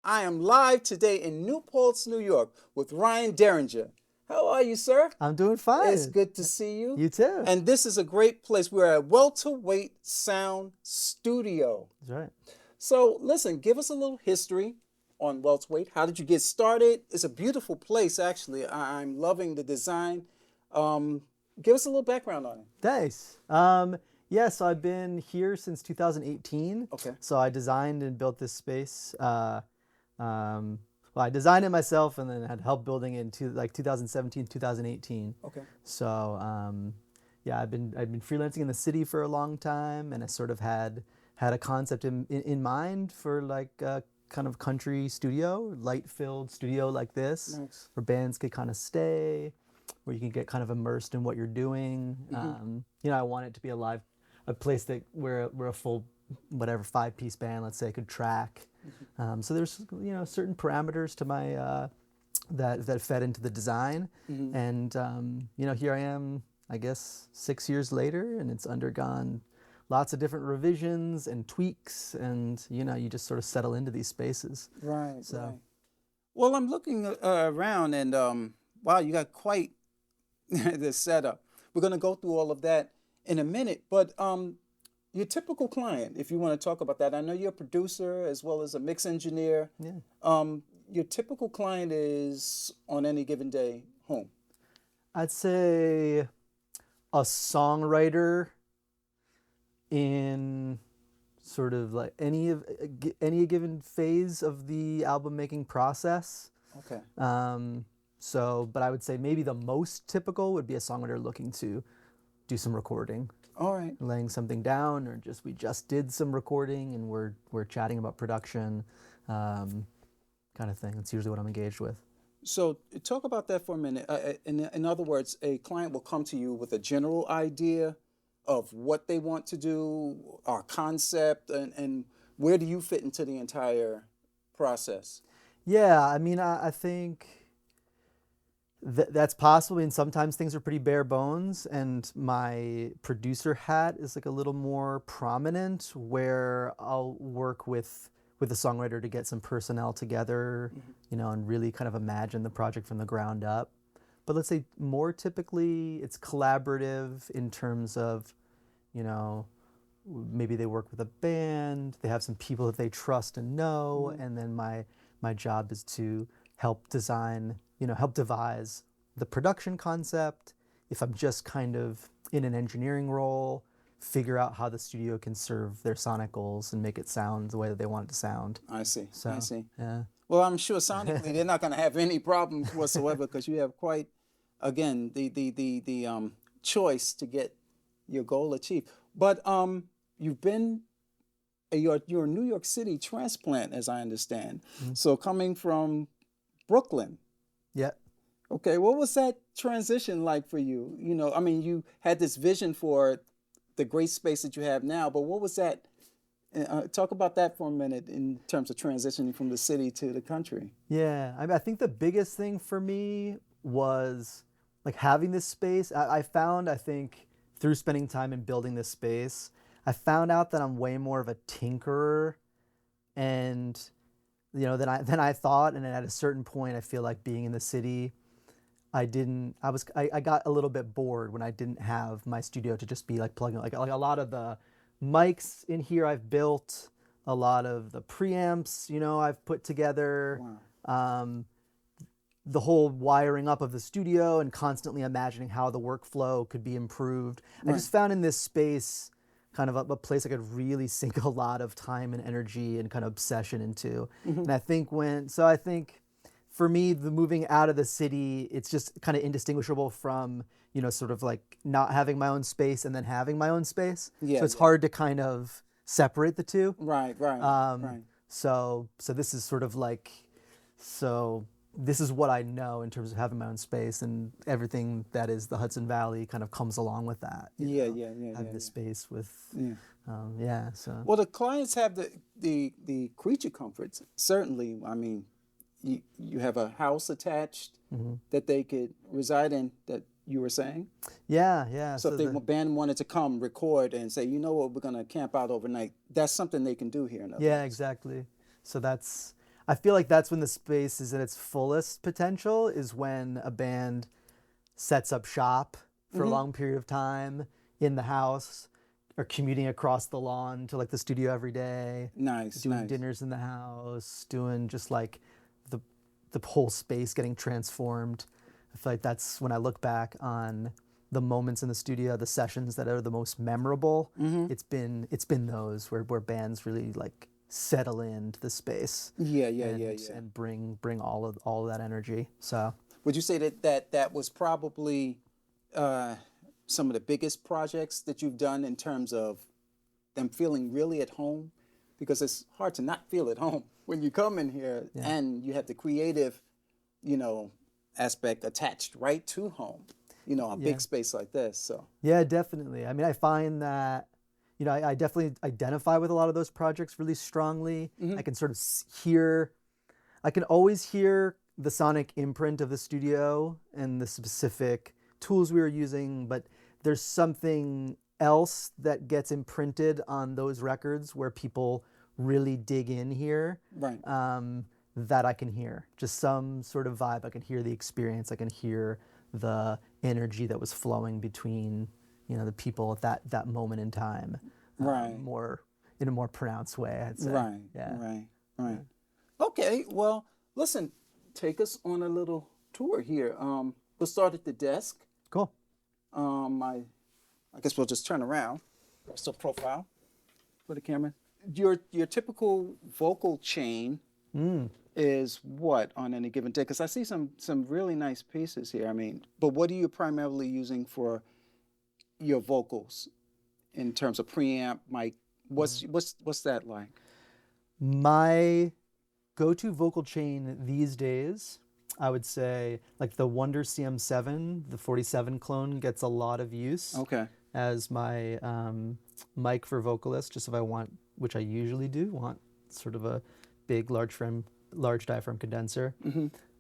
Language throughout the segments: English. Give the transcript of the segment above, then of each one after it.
I am live today in New Paltz, New York with Ryan Derringer. How are you, sir? I'm doing It's fine. good to see you. You too. And this is a great place. We're at Welterweight Sound Studio. That's right. So listen, give us a little history on Welterweight. How did you get started? It's a beautiful place, actually. I'm loving the design. Give us a little background on it. Thanks. So I've been here since 2018. Okay. So I designed and built this space. I designed it myself and then had help building it in 2017, 2018. Okay. So I've been freelancing in the city for a long time, and I sort of had a concept in mind for like a kind of country studio, light-filled studio like this, Nice. where bands could kind of stay, where you can get kind of immersed in what you're doing. I want it to be a place where a full, whatever, 5-piece band, let's say, could track. So there's certain parameters to my that fed into the design, and here I am, I guess 6 years later, and it's undergone lots of different revisions and tweaks, and you just sort of settle into these spaces. Right. So. Right. Well, I'm looking around, and wow, you got quite the setup. We're going to go through all of that in a minute, but your typical client, if you want to talk about that, I know you're a producer as well as a mix engineer. Yeah. Your typical client is on any given day home. I'd say a songwriter in sort of like any given phase of the album making process. Okay. But I would say maybe the most typical would be a songwriter looking to do some recording, All right. laying something down, or we just did some recording and we're chatting about production, kind of thing. That's usually what I'm engaged with. So talk about that for a minute. In other words, a client will come to you with a general idea of what they want to do, or concept, and where do you fit into the entire process? Yeah, I mean, I think that's possible. And sometimes things are pretty bare bones, and my producer hat is like a little more prominent, where I'll work with the songwriter to get some personnel together, and really kind of imagine the project from the ground up. But let's say more typically it's collaborative in terms of, maybe they work with a band, they have some people that they trust and know, and then my job is to help devise the production concept. If I'm just kind of in an engineering role, figure out how the studio can serve their sonic goals and make it sound the way that they want it to sound. I see. So, I see. yeah. Well, I'm sure sonically they're not going to have any problems whatsoever because you have quite, again, the choice to get your goal achieved. But you've been you're a New York City transplant, as I understand. So coming from Brooklyn. Yeah. Okay, what was that transition like for you? I mean, you had this vision for the great space that you have now, but what was that? Talk about that for a minute in terms of transitioning from the city to the country. Yeah, I think the biggest thing for me was like having this space. I found, I think, through spending time in building this space, I found out that I'm way more of a tinkerer, and than I thought. And at a certain point, I feel like being in the city, I got a little bit bored when I didn't have my studio to just be like plugging, like a lot of the mics in here I've built, a lot of the preamps, I've put together. Wow. The whole wiring up of the studio and constantly imagining how the workflow could be improved. Right. I just found in this space kind of a place I could really sink a lot of time and energy and kind of obsession into. And I think for me, the moving out of the city, it's just kind of indistinguishable from, sort of like not having my own space and then having my own space. Yeah, so it's yeah. hard to kind of separate the two. Right. Right. So this is sort of like, this is what I know in terms of having my own space, and everything that is the Hudson Valley kind of comes along with that. Yeah. Having the space with, so. Well, the clients have the creature comforts. Certainly, I mean, you have a house attached that they could reside in, that you were saying? Yeah. So if the band wanted to come record and say, we're going to camp out overnight, that's something they can do here in other Yeah, words. exactly. So I feel like that's when the space is at its fullest potential, is when a band sets up shop for a long period of time in the house, or commuting across the lawn to like the studio every day, Nice, doing nice. dinners in the house, doing just like the whole space getting transformed. I feel like that's when I look back on the moments in the studio, the sessions that are the most memorable. It's been those where bands really like settle into the space. Yeah, yeah, and yeah, yeah. and bring all of that energy. So Would you say that was probably some of the biggest projects that you've done in terms of them feeling really at home? Because it's hard to not feel at home when you come in here and you have the creative, aspect attached right to home, a big space like this. So, yeah, definitely. I mean, I find that, I definitely identify with a lot of those projects really strongly. I can sort of I can always hear the sonic imprint of the studio and the specific tools we were using, but there's something else that gets imprinted on those records where people really dig in here. right. That I can hear. Just some sort of vibe. I can hear the experience. I can hear the energy that was flowing between, the people at that moment in time. Right. More in a more pronounced way, I'd say. Right, Yeah. right. Okay, well, listen, take us on a little tour here. We'll start at the desk. Cool. I guess we'll just turn around. So profile for the camera. Your typical vocal chain is what on any given day? Because I see some really nice pieces here. I mean, but what are you primarily using for your vocals in terms of preamp, mic? What's that like? My go-to vocal chain these days, I would say, like the Wonder CM7, the 47 clone gets a lot of use Okay. as my mic for vocalist, just if I want, which I usually do, want sort of a big, large diaphragm condenser.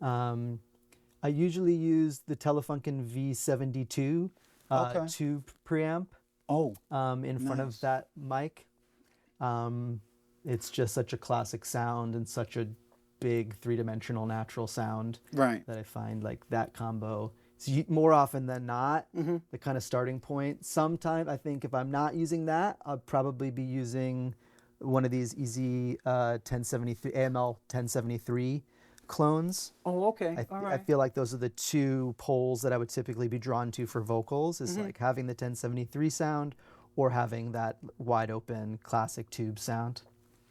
I usually use the Telefunken V72 Okay. tube preamp Oh, in front of nice. that mic. It's just such a classic sound and such a big three-dimensional natural sound right. that I find like that combo is more often than not the kind of starting point. Sometimes I think if I'm not using that, I'll probably be using one of these easy 1073 AML 1073 clones. Oh, okay. All I right. feel like those are the two poles that I would typically be drawn to for vocals, is like having the 1073 sound or having that wide open classic tube sound.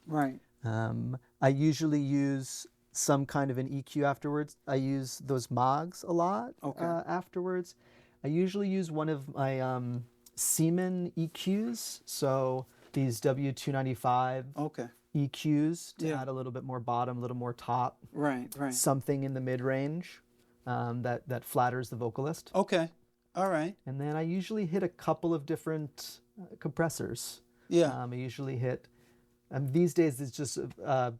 Right. I usually use some kind of an EQ afterwards. I use those Mogs a lot afterwards. I usually use one of my Siemens EQs, so these W295 Okay. EQs to Yeah. add a little bit more bottom, a little more top, Right. Right. something in the mid-range that flatters the vocalist. Okay. All right. And then I usually hit a couple of different compressors. Yeah. I usually hit, these days it's just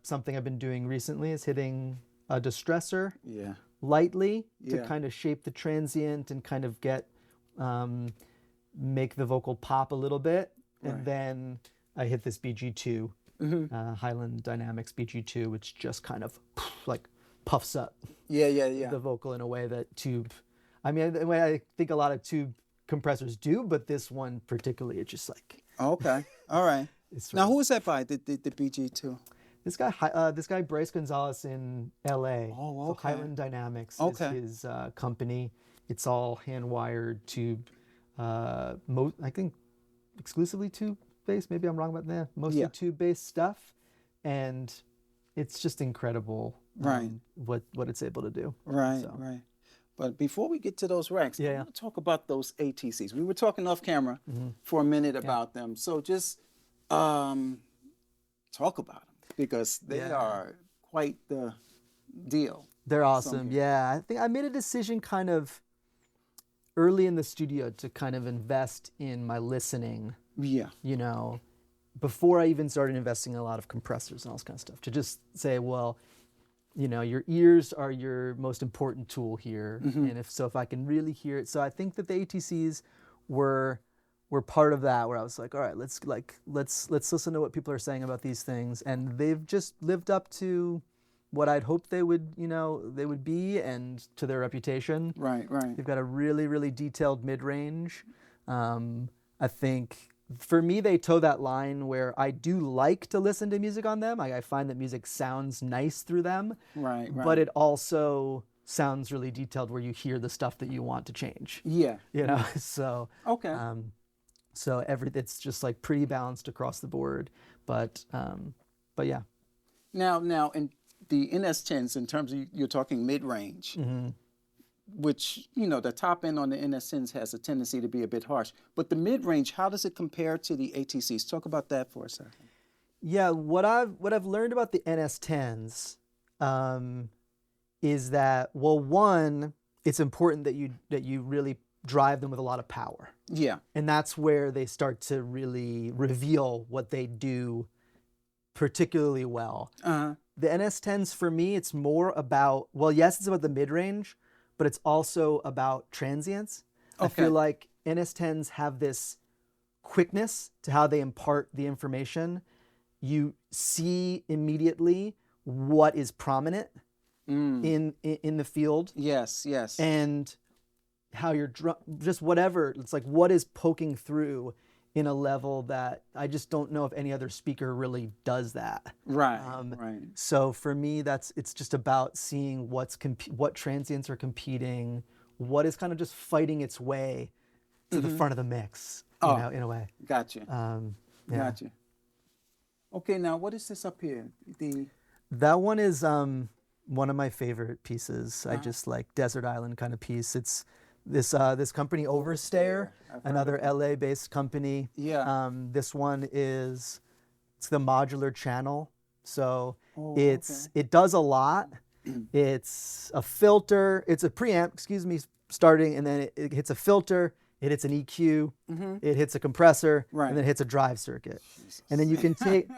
something I've been doing recently is hitting a distressor Yeah. lightly to Yeah. kind of shape the transient and kind of get, make the vocal pop a little bit. And Right. then I hit this BG2, Highland Dynamics BG2, which just kind of like puffs up Yeah. Yeah. Yeah. the vocal in a way that I mean, the way I think a lot of tube compressors do, but this one particularly, it's just like, Okay. All right. it's Now, who is that by? The BG2. this guy Bryce Gonzalez in LA. Oh, So okay. Highland Dynamics Okay. is his company. It's all hand wired tube, I think exclusively tube based. Maybe I'm wrong about that. Mostly Yeah. tube based stuff, and it's just incredible. Right. What it's able to do. Right. So. Right. But before we get to those racks, I Yeah. want to talk about those ATCs. We were talking off camera for a minute about them. So just talk about them because they Yeah. are quite the deal. They're awesome. Something. Yeah, I think I made a decision kind of early in the studio to kind of invest in my listening, Yeah. before I even started investing in a lot of compressors and all this kind of stuff, to just say, well, your ears are your most important tool here. And if I can really hear it. So I think that the ATCs were part of that, where I was like, all right, let's listen to what people are saying about these things. And they've just lived up to what I'd hoped they would, they would be, and to their reputation. Right, right. They've got a really, really detailed mid-range. I think for me, they toe that line where I do like to listen to music on them. I find that music sounds nice through them, Right, right. but it also sounds really detailed where you hear the stuff that you want to change. Yeah. So Okay. so it's just like pretty balanced across the board, but yeah. Now, in the NS10s, in terms of you're talking mid-range, which, the top end on the NS10s has a tendency to be a bit harsh. But the mid-range, how does it compare to the ATCs? Talk about that for a second. Yeah, what I've learned about the NS10s is that, well, one, it's important that you really drive them with a lot of power. Yeah. And that's where they start to really reveal what they do particularly well. Uh-huh. The NS10s, for me, it's more about, well, yes, it's about the mid-range, but it's also about transients. I Okay. feel like NS10s have this quickness to how they impart the information. You see immediately what is prominent in the field, Yes, yes. and how you're just whatever. It's like what is poking through in a level that I just don't know if any other speaker really does that. Right, right. So for me, it's just about seeing what transients are competing, what is kind of just fighting its way to the front of the mix, in a way. Gotcha. Yeah. Gotcha. Okay, now what is this up here? That one is one of my favorite pieces. I just like desert island kind of piece. It's this company Overstayer, another LA-based company. Yeah. This one it's the modular channel. So okay. it does a lot. It's a filter, it's a preamp, starting, and then it hits a filter, it hits an EQ, it hits a compressor, Right. and then it hits a drive circuit. And then you can take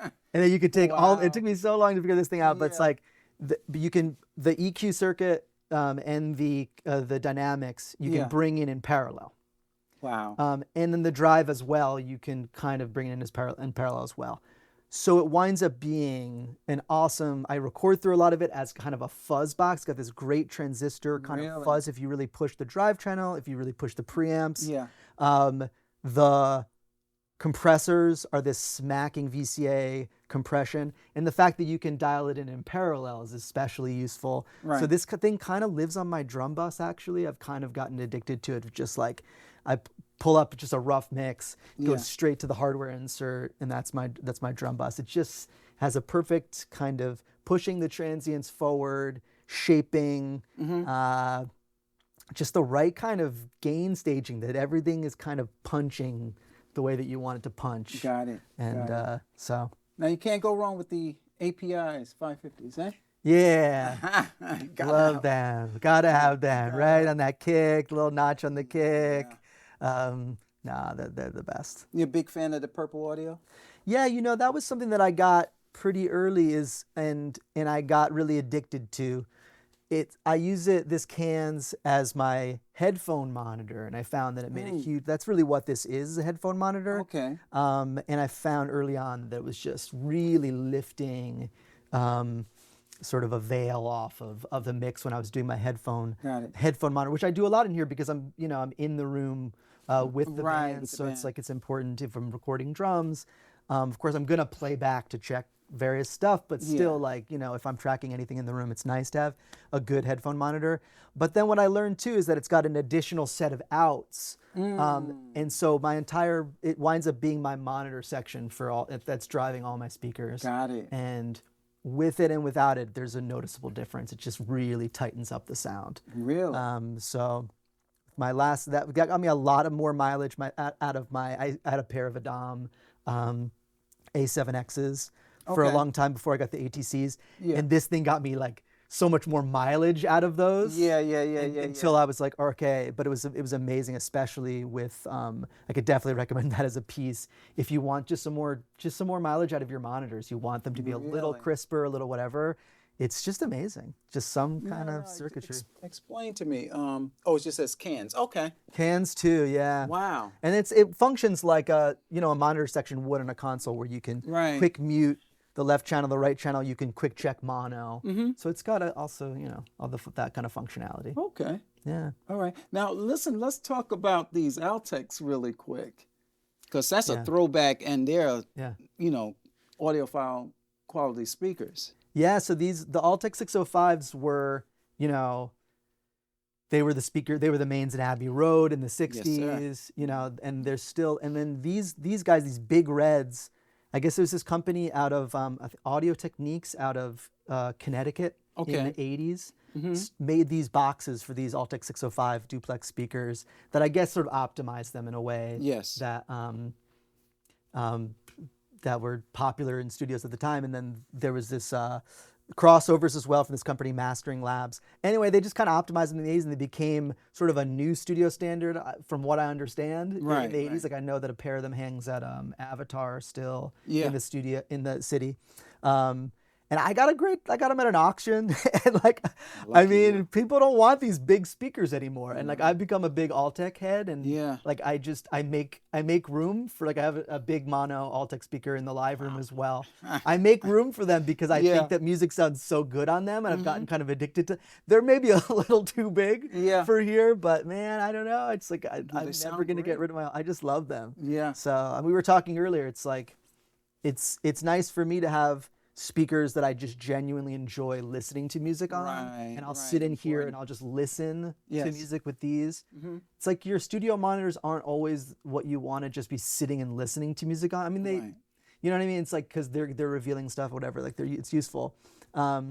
all, it took me so long to figure this thing out, but it's like the EQ circuit and the dynamics you can bring in parallel. Wow. And then the drive as well, you can kind of bring it in parallel as well. So it winds up being an awesome, I record through a lot of it as kind of a fuzz box. It's got this great transistor kind of fuzz if you really push the drive channel, if you really push the preamps. Yeah. The compressors are this smacking VCA compression. And the fact that you can dial it in parallel is especially useful. Right. So this thing kind of lives on my drum bus, actually. I've kind of gotten addicted to it. Just like I pull up just a rough mix, goes straight to the hardware insert, and that's my drum bus. It just has a perfect kind of pushing the transients forward, shaping, just the right kind of gain staging, that everything is kind of punching the way that you want it to punch. Got it. And so. Now you can't go wrong with the APIs 550s, eh? Yeah. Love them. Gotta have them, right? On that kick, little notch on the kick. They're the best. You're a big fan of the Purple Audio? Yeah, that was something that I got pretty early and I got really addicted to. I use this cans as my headphone monitor, and I found that it made a huge, that's really what this is, a headphone monitor. Okay. And I found early on that it was just really lifting sort of a veil off of the mix when I was doing my headphone monitor, which I do a lot in here because I'm in the room with the band, so it's like it's important if I'm recording drums. Of course, I'm gonna play back to check various stuff, but still, if I'm tracking anything in the room, it's nice to have a good headphone monitor. But then what I learned too is that it's got an additional set of outs, and so it winds up being my monitor section for all that's driving all my speakers. Got it. And with it and without it, there's a noticeable difference. It just really tightens up the sound. Really? So that got me a lot of more mileage I had a pair of Adam A7Xs for a long time before I got the ATCs. Yeah. And this thing got me like so much more mileage out of those. Yeah. Until I was like, okay, but it was amazing, especially with I could definitely recommend that as a piece if you want just some more mileage out of your monitors. You want them to be a little crisper, a little whatever. It's just amazing. Just some kind of circuitry. Explain to me. It just says cans. Okay. Cans too, yeah. Wow. And it functions like a monitor section would on a console where you can quick mute the left channel, the right channel, you can quick check mono. Mm-hmm. So it's got also, you know, all that kind of functionality. Okay. Yeah. All right. Now, listen, let's talk about these Altecs really quick, because that's a Yeah. throwback, and they're, Yeah. you know, audiophile quality speakers. Yeah, so the Altec 605s were, you know, they were the mains in Abbey Road in the 60s, you know, and they're still, and then these guys, these big reds, I guess there's this company out of Audio Techniques out of Connecticut in the 80s, made these boxes for these Altec 605 duplex speakers that I guess sort of optimized them in a way that that were popular in studios at the time. And then there was this crossovers as well from this company, Mastering Labs. Anyway, they just kind of optimized them in the 80s, and they became sort of a new studio standard, from what I understand, in the 80s. Like, I know that a pair of them hangs at Avatar still in the studio, in the city. And I got them at an auction, and like, I mean, people don't want these big speakers anymore. And like, I've become a big Altec head, and like, I make room for, like, I have a big mono Altec speaker in the live room as well. I make room for them because I think that music sounds so good on them, and I've gotten kind of addicted to. They're maybe a little too big for here, but man, I don't know. It's like I'm never gonna get rid of my. I just love them. Yeah. So we were talking earlier. It's like, it's nice for me to have speakers that I just genuinely enjoy listening to music on, and I'll sit in here and I'll just listen to music with these. It's like your studio monitors aren't always what you want to just be sitting and listening to music on. I mean, they, you know what I mean? It's like, because they're revealing stuff, whatever. Like, it's useful. But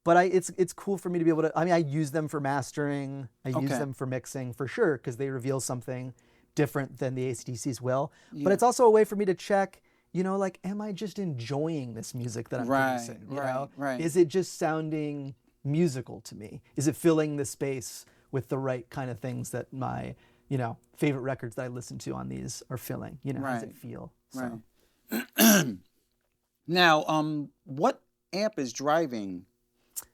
it's cool for me to be able to. I mean, I use them for mastering. I use them for mixing for sure, because they reveal something different than the ACDCs will. But it's also a way for me to check, you know, like, am I just enjoying this music that I'm producing? You know? Is it just sounding musical to me? Is it filling the space with the right kind of things that my, you know, favorite records that I listen to on these are filling? You know, how does it feel? So. Now, what amp is driving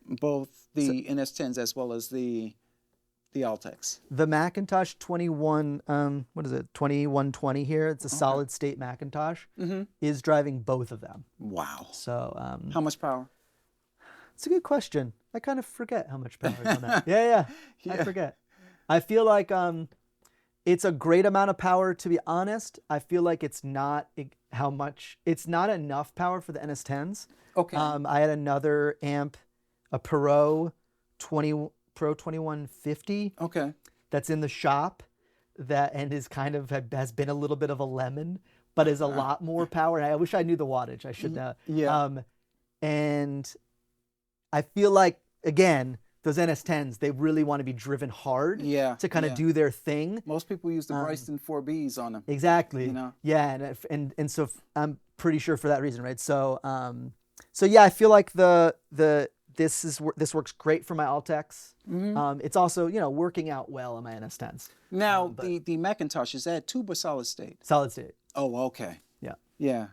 both the NS10s as well as the Altecs? The Macintosh 2120 here, it's a solid state Macintosh, is driving both of them. Wow. So how much power? It's a good question. I kind of forget how much power is on that. Yeah, I forget. I feel like it's a great amount of power, to be honest. I feel like it's not enough power for the NS10s. Okay. I had another amp, a Pro 2150. Okay. That's in the shop, and is kind of has been a little bit of a lemon, but is a lot more power. I wish I knew the wattage. I should know. Yeah. And I feel like, again, those NS10s, they really want to be driven hard to kind of do their thing. Most people use the Bryson 4Bs on them. Exactly. You know? Yeah, and so I'm pretty sure for that reason, right? So yeah, I feel like this works great for my Altecs. It's also, you know, working out well on my NS10s. Now, the Macintosh, is that tube or solid state? Solid state. Oh, okay. Yeah.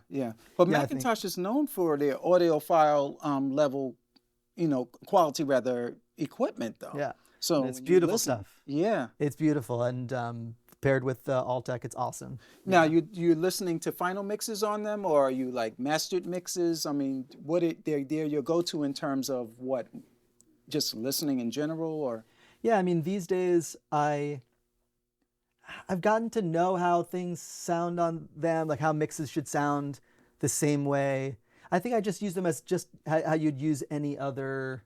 Yeah. But Macintosh is known for their audiophile level, you know, quality rather, equipment though. Yeah. So and it's beautiful stuff. Yeah. It's beautiful, and paired with Altec, it's awesome. Now, you're listening to final mixes on them, or are you like mastered mixes? I mean, they're your go-to in terms of what? Just listening in general, or? Yeah, I mean, these days I've gotten to know how things sound on them, like how mixes should sound the same way. I think I just use them as just how you'd use any other,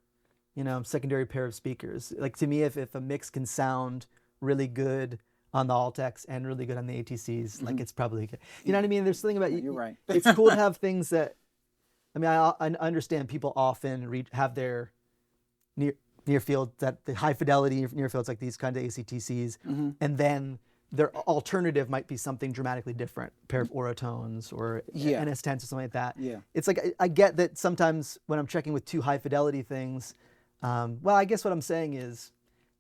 you know, secondary pair of speakers. Like, to me, if a mix can sound really good on the Altecs and really good on the ATCs, like, it's probably good. You know what I mean? There's something about you're right. It's cool to have things that, I mean, I understand people often have their near field, that the high fidelity near fields, like these kind of ACTCs, and then their alternative might be something dramatically different, a pair of Oratones or NS10s or something like that. Yeah. It's like, I get that sometimes when I'm checking with two high fidelity things, well, I guess what I'm saying is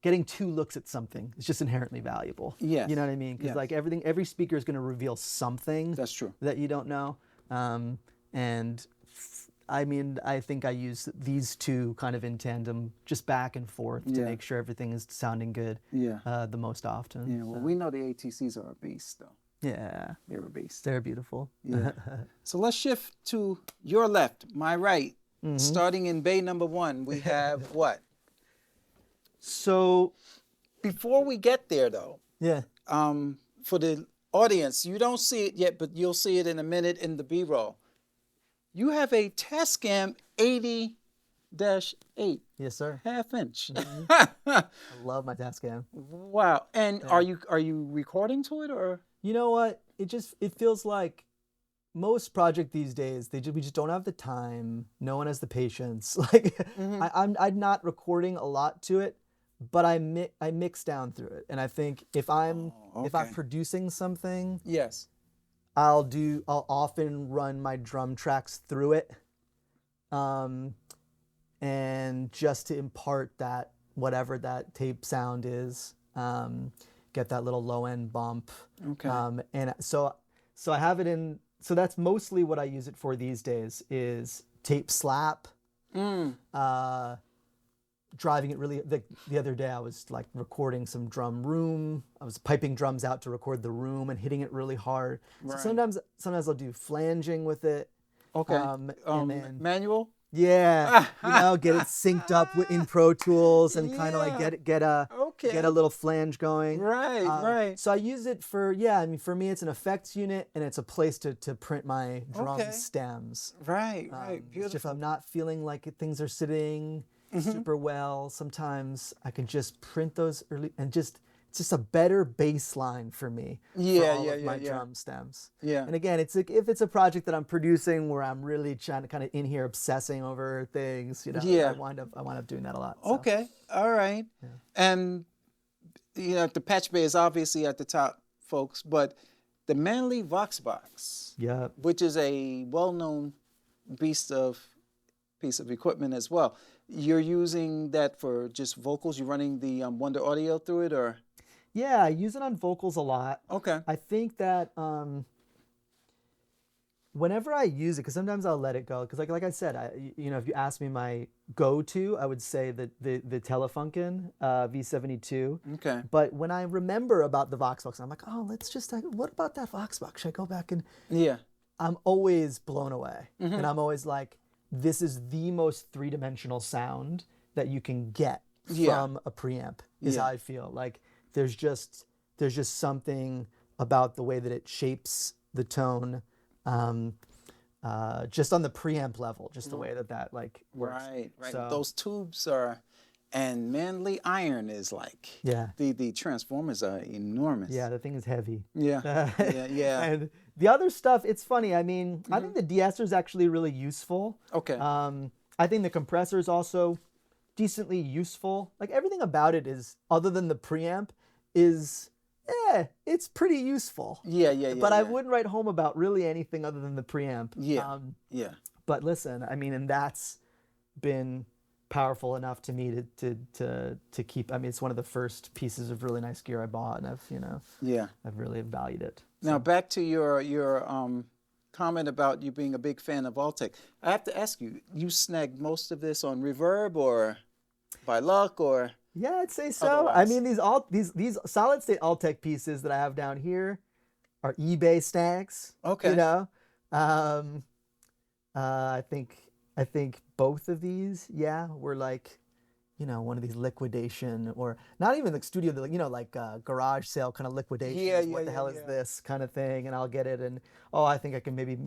getting two looks at something is just inherently valuable. Yeah. You know what I mean? Because like every speaker is going to reveal something. That's true. That you don't know. And I mean, I think I use these two kind of in tandem, just back and forth to make sure everything is sounding good the most often. Yeah, well, we know the ATCs are a beast, though. Yeah, You're a beast. they're beautiful. Yeah. So let's shift to your left, my right. Starting in bay number 1, we have what? So, Before we get there, though, yeah. for the audience, you don't see it yet, but you'll see it in a minute in the B-roll. You have a Tascam 80-8, Yes, sir. half-inch. I love my Tascam. Wow. And are you recording to it or? You know what? It feels like most project these days, we just don't have the time. No one has the patience. Like I'm not recording a lot to it, but I mix down through it. And I think if I'm producing something, Yes. I'll often run my drum tracks through it. And just to impart that whatever that tape sound is, get that little low end bump. Okay. And so I have it in. So that's mostly what I use it for these days is tape slap. Driving it really. The other day I was like recording some drum room. I was piping drums out to record the room and hitting it really hard. Right. So sometimes I'll do flanging with it. Okay. And then manual? yeah, get it synced up in Pro Tools and kind of like get a little flange going. Right, right. So I use it for for me it's an effects unit and it's a place to print my drum stems. Right, right. Beautiful. If I'm not feeling like things are sitting super well, sometimes I can just print those early and it's just a better baseline for me for all of my drum stems. Yeah. And again, it's like if it's a project that I'm producing where I'm really trying to kind of in here obsessing over things, I wind up doing that a lot. So. Okay. All right. Yeah. And the patch bay is obviously at the top, folks, but the Manley Vox Box, which is a well-known piece of equipment as well. You're using that for just vocals? You're running the Wonder Audio through it, or? Yeah, I use it on vocals a lot. Okay. I think that whenever I use it, because sometimes I'll let it go, because like I said, if you ask me my go-to, I would say that the Telefunken V72. Okay. But when I remember about the Vox Box, I'm like, oh, what about that Vox Box? Should I go back and? Yeah. I'm always blown away, and I'm always like, this is the most three-dimensional sound that you can get from a preamp. Is how I feel. Like there's just something about the way that it shapes the tone, just on the preamp level, just the way that like works. Right, right. So, those tubes and Manley iron is like, the transformers are enormous. Yeah, the thing is heavy. Yeah, yeah. And the other stuff, it's funny. I mean, I think the de-esser is actually really useful. Okay. I think the compressor is also decently useful. Like everything about it is, other than the preamp, is it's pretty useful. Yeah. But I wouldn't write home about really anything other than the preamp. Yeah. But listen, I mean, and that's been powerful enough to me to keep. I mean, it's one of the first pieces of really nice gear I bought, and I've really valued it. So. Now back to your comment about you being a big fan of Altec. I have to ask you snagged most of this on Reverb or by luck or? Yeah, I'd say so. Otherwise. I mean, these solid state Altec pieces that I have down here are eBay snags. Okay. I think both of these, were like, one of these liquidation or not even like studio, like garage sale kind of liquidation. What the hell is this kind of thing? And I'll get it, and I think I can maybe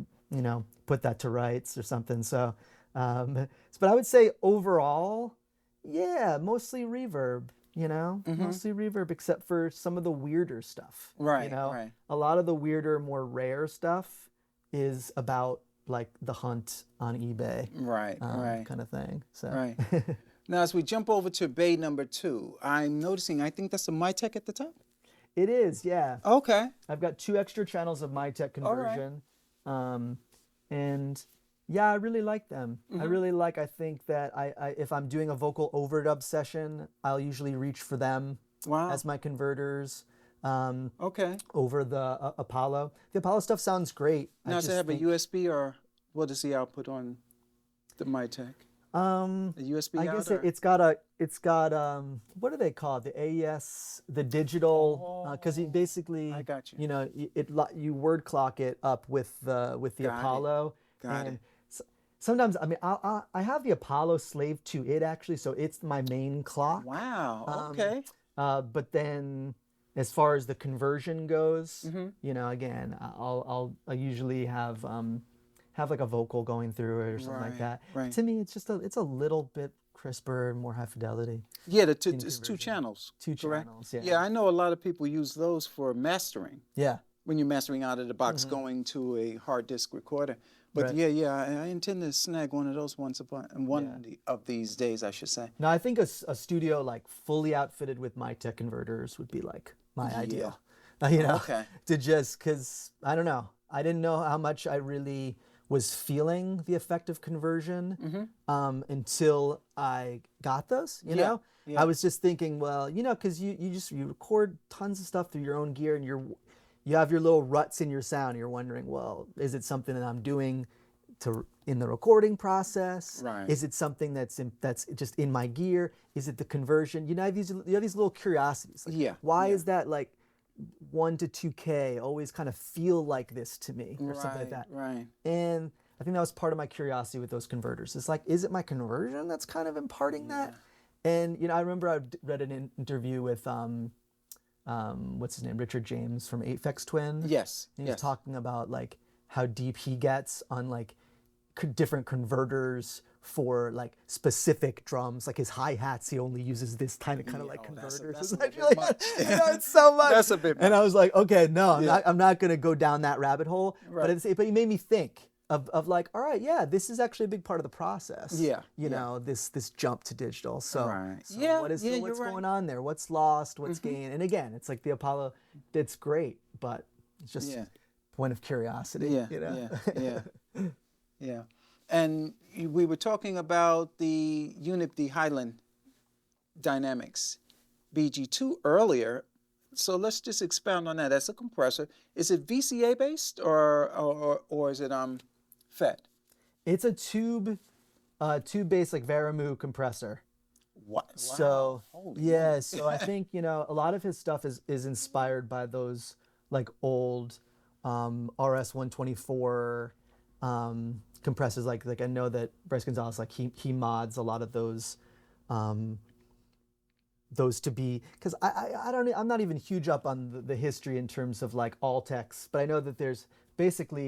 put that to rights or something. So, but I would say overall, mostly Reverb. Mostly Reverb, except for some of the weirder stuff. Right. Right. A lot of the weirder, more rare stuff is about like the hunt on eBay. Right. Kind of thing. So. Right. Now, as we jump over to bay number 2, I'm noticing, I think that's a Mytek at the top? It is, yeah. Okay. I've got 2 extra channels of Mytek conversion. And yeah, I really like them. I think that if I'm doing a vocal overdub session, I'll usually reach for them as my converters. Over the Apollo. The Apollo stuff sounds great. Now, does it have a USB or what is the output on the Mytek? A USB I out? guess Or? it's got what do they call it? The AES, the digital, because Oh, basically, I got you. you know, you word clock it up with the Got it. Apollo, Got and it. sometimes I mean I have the Apollo slave to it actually, so it's my main clock. Wow. Um, Okay. but then as far as the conversion goes, Mm-hmm. you know, again, I usually have like a vocal going through it or something like Right. that. Right. To me, it's a little bit crisper and more high fidelity Yeah, in it's two conversion. channels, Two correct? channels, yeah. Yeah, I know a lot of people use those for mastering Yeah. when you're mastering out of the box, Hmm. going to a hard disk recorder. But Right. yeah, I intend to snag one of those Yeah. of these days, I should say. No, I think a studio like fully outfitted with my tech converters would be like my Yeah. ideal. You know, Okay. to just because I don't know, I didn't know how much I really was feeling the effect of conversion Mm-hmm. until I got those. You Yeah. know, I Yeah. was just thinking, well, you know, because you record tons of stuff through your own gear and you have your little ruts in your sound. You're wondering, well, is it something that I'm doing in the recording process? Right. Is it something that's just in my gear? Is it the conversion? You know, you have these little curiosities. Like, Yeah. why Yeah. is that like 1 to 2K always kind of feel like this to me or something like Right. that? Right. And I think that was part of my curiosity with those converters. It's like, is it my conversion that's kind of imparting that? And you know, I remember I read an interview with what's his name, Richard James from Aphex Twin. Yes. And he was Yes. talking about like how deep he gets on like different converters for like specific drums, like his hi-hats he only uses this kind of like converters. That's It's a little like, bit much. you know, it's so much. That's a bit And I much. was like, okay, no, Yeah. I'm not gonna go down that rabbit hole. Right. But he made me think of like, all right, yeah, this is actually a big part of the process. Yeah, You yeah. know, this jump to digital. So, Right. so Yeah, what's yeah, you're going right. on there? What's lost? What's gained? And again, it's like the Apollo, it's great, but it's just Yeah. point of curiosity. Yeah. You know? Yeah. Yeah. Yeah. And we were talking about the Unity Highland dynamics, BG2 earlier. So let's just expound on that. That's a compressor. Is it VCA based or is it FET? It's a tube-based like Veramu compressor. What? Wow. So Holy yeah, moly. so I think you know a lot of his stuff is inspired by those like old RS 124 compressors. Like I know that Bryce Gonzalez like he mods a lot of those to be because I'm not even huge up on the history in terms of like Altex, but I know that there's basically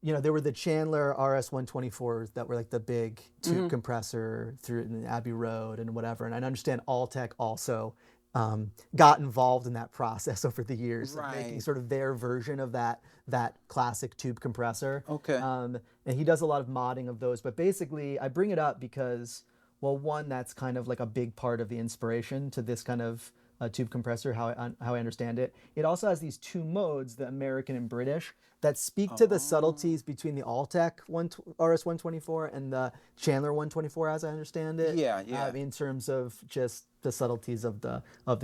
you know there were the Chandler RS 124s that were like the big tube compressor through in Abbey Road and whatever, and I understand Altec also got involved in that process over the years of making Right. sort of their version of that classic tube compressor. Okay. And he does a lot of modding of those, but basically I bring it up because well, one, that's kind of like a big part of the inspiration to this kind of tube compressor, how I understand it. It also has these two modes, the American and British, that speak to the subtleties between the Altec RS 124 and the Chandler 124, as I understand it. Yeah, yeah. In terms of just the subtleties of the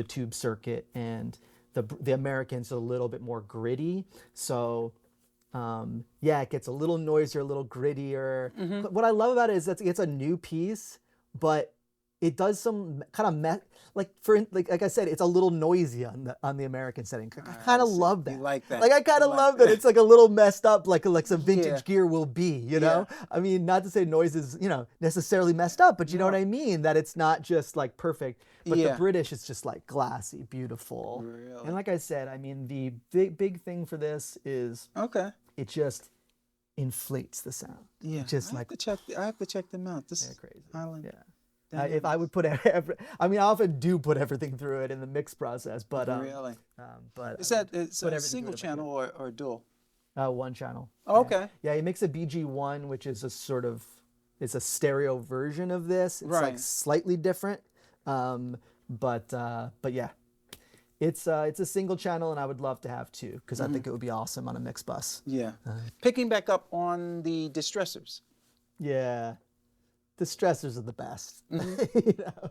tube circuit, and the American's a little bit more gritty. So yeah, it gets a little noisier, a little grittier. But what I love about it is that it's a new piece, but it does some kind of like I said, it's a little noisy on the American setting. I kind of see. love that. You like that. Like I kind You of like love that. It's like a little messed up, like some vintage Yeah. gear will be. You know, I mean, not to say noise is necessarily messed up, but you know what I mean. That it's not just like perfect. But Yeah. the British is just like glassy, beautiful. Really? And like I said, I mean, the big thing for this is Okay. it just inflates the sound. Yeah. Just I have to check them out. This is crazy. Highland. Yeah. If I would put I mean, I often do put everything through it in the mix process, but Really? but Is I that would it's put a everything single through it if I channel or dual? could. One channel. Oh, Yeah. okay. Yeah, he makes a BG1, which is a sort of it's a stereo version of this. It's like Right. slightly different, but yeah, it's a single channel, and I would love to have two because I think it would be awesome on a mix bus. Yeah. Picking back up on the distressors. Yeah. The stressors are the best. You know,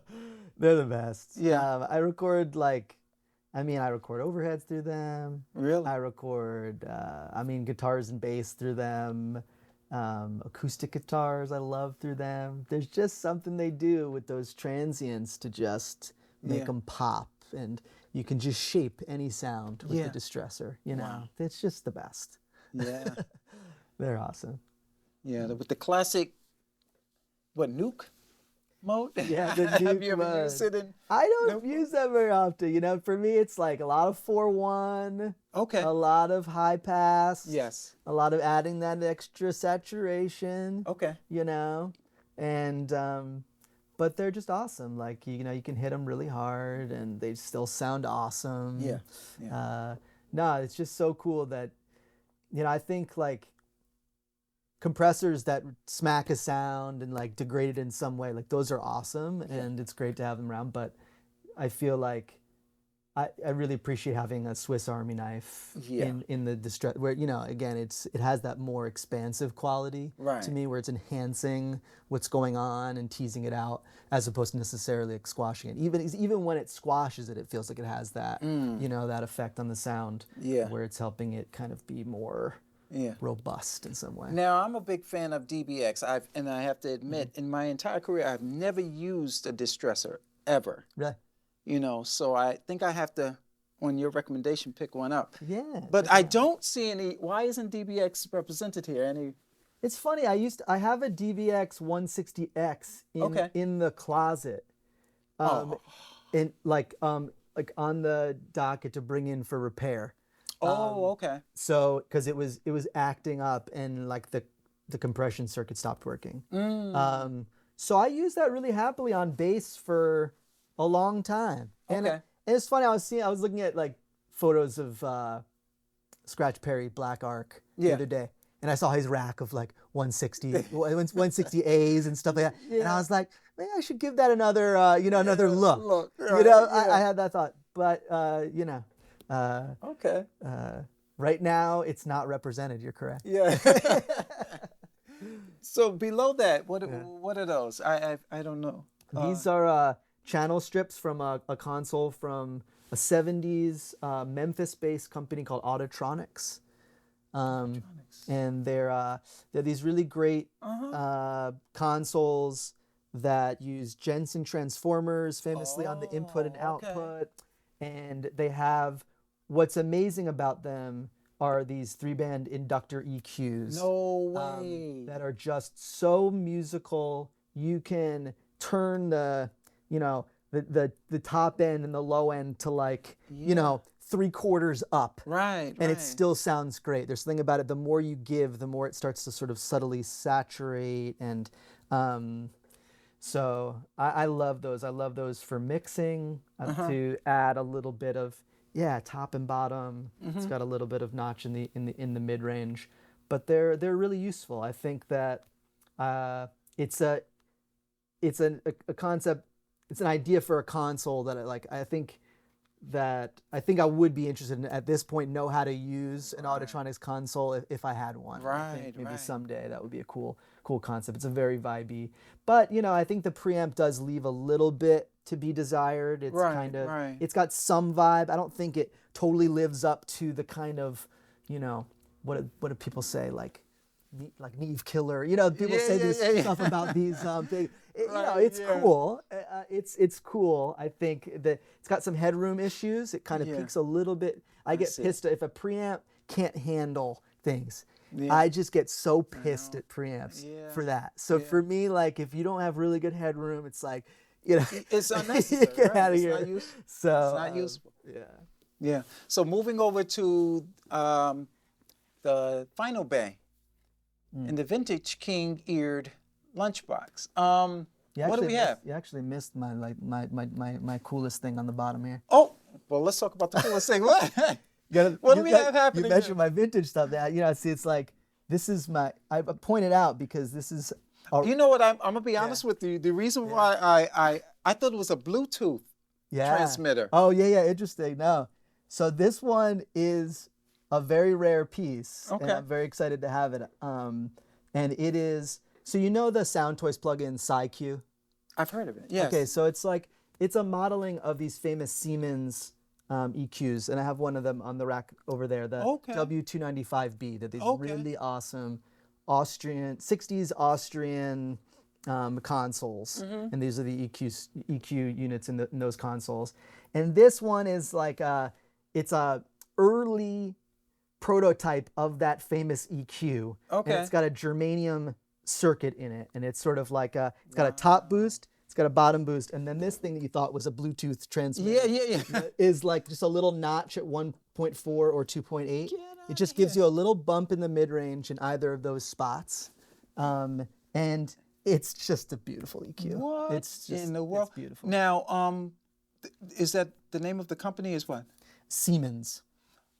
they're the best. Yeah. I record I record overheads through them. Really? I record, guitars and bass through them. Acoustic guitars, I love through them. There's just something they do with those transients to just make Yeah. them pop, and you can just shape any sound with Yeah. the distressor. You know, Wow. it's just the best. Yeah. They're awesome. Yeah. With the classic, what, nuke mode? Yeah, the Have nuke you ever mode. used it in? I don't Nope. use that very often. You know, for me, it's like a lot of 4-1, Okay. a lot of high pass, Yes. a lot of adding that extra saturation. Okay. You know, and but they're just awesome. Like you know, you can hit them really hard, and they still sound awesome. Yeah. Yeah. No, it's just so cool that you know. I think like compressors that smack a sound and like degrade it in some way, like those are awesome, and it's great to have them around. But I feel like I really appreciate having a Swiss Army knife Yeah. in the distress, where you know again it has that more expansive quality Right. to me, where it's enhancing what's going on and teasing it out, as opposed to necessarily like squashing it. Even when it squashes it, it feels like it has that you know that effect on the sound, Yeah. where it's helping it kind of be more Yeah. robust in some way. Now, I'm a big fan of DBX. And I have to admit, in my entire career, I've never used a distressor ever. Really? You know, so I think I have to, on your recommendation, pick one up. Yeah. But I don't see any. Why isn't DBX represented here? Any? It's funny. I have a DBX 160X Okay. in the closet, Oh. in like on the docket to bring in for repair. Oh, okay. So because it was acting up, and like the compression circuit stopped working. So I used that really happily on bass for a long time. And, Okay. and it's funny. I was looking at like photos of Scratch Perry Black Arc the Yeah. other day, and I saw his rack of like 160As and stuff like that, and I was like, maybe I should give that another another look. Right, You know, yeah. I had that thought, but you know. Okay. Right now, it's not represented. You're correct. Yeah. So below that, what are those? I don't know. These are channel strips from a console from a 70s Memphis-based company called Autotronics. And they're these really great consoles that use Jensen transformers, famously on the input and Oh, okay. output. And they have, what's amazing about them are these 3-band inductor EQs. No way. That are just so musical. You can turn the top end and the low end to like, you know, 3/4 up. Right. And it still sounds great. There's something about it. The more you give, the more it starts to sort of subtly saturate. And so I love those. I love those for mixing, to add a little bit of top and bottom. It's got a little bit of notch in the mid range, but they're really useful. I think that it's a concept. It's an idea for a console that I think I would be interested in at this point, know how to use an Autotronics console if I had one. I think maybe someday that would be a cool concept. It's a very vibey, but you know, I think the preamp does leave a little bit to be desired. It's it's got some vibe. I don't think it totally lives up to the kind of, you know, what do people say, like Neve Killer. You know, people say this stuff about these big. You know, it's cool. It's cool. I think that it's got some headroom issues. It kind of peaks a little bit. I get pissed if a preamp can't handle things. I just get so pissed at preamps for that. So for me, like, if you don't have really good headroom, it's like, you know, it's unnecessary. Get out of It's here. not useful. So It's not useful. Yeah. Yeah. So moving over to the final bay and the vintage king eared lunchbox. What do we have? You actually missed my coolest thing on the bottom here. Oh, well, let's talk about the coolest thing. What? What do we have happening? You mentioned my vintage stuff. You know, see, it's like, this is I pointed out because this is. You know what? I'm gonna be honest with you. The reason why I thought it was a Bluetooth transmitter. Oh yeah, interesting. No, so this one is a very rare piece. Okay. And I'm very excited to have it. And it is. So you know the SoundToys plugin SciQ? I've heard of it. Yes. Okay, so it's a modeling of these famous Siemens EQs, and I have one of them on the rack over there, the W295B. That these really awesome '60s Austrian consoles, and these are the EQ units in those consoles. And this one is like it's a early prototype of that famous EQ. Okay. And it's got a germanium circuit in it, and it's sort of like it's got a top boost, it's got a bottom boost, and then this thing that you thought was a Bluetooth transmitter is like just a little notch at 1.4 or 2.8. It just gives you a little bump in the mid-range in either of those spots, and it's just a beautiful EQ. What it's just, in the world? It's beautiful. Now, is that the name of the company? Is what? Siemens.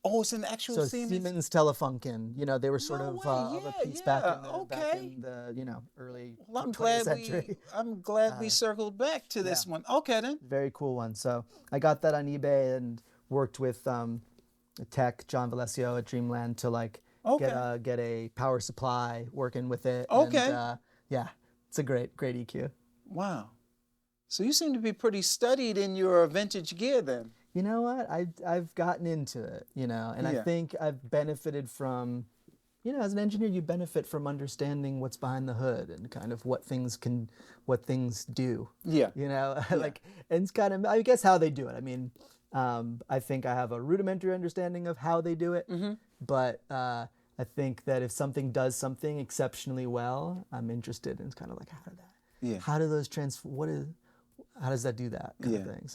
Oh, it's an actual So Siemens. Siemens Telefunken, you know, they were sort of way. of a piece Yeah, back okay. in the early Well, I'm 20th glad century. I'm glad we circled back to this one. Okay then. Very cool one. So I got that on eBay and worked with tech John Valesio at Dreamland to like get a power supply working with it. Okay. And, yeah, it's a great EQ. Wow. So you seem to be pretty studied in your vintage gear then. You know what? I've gotten into it, you know, and I think I've benefited from, you know, as an engineer, you benefit from understanding what's behind the hood and kind of what things do. Yeah. You know, like, and it's kind of, I guess, how they do it. I mean, I think I have a rudimentary understanding of how they do it, but I think that if something does something exceptionally well, I'm interested in kind of like how do those how does that do that kind of thing?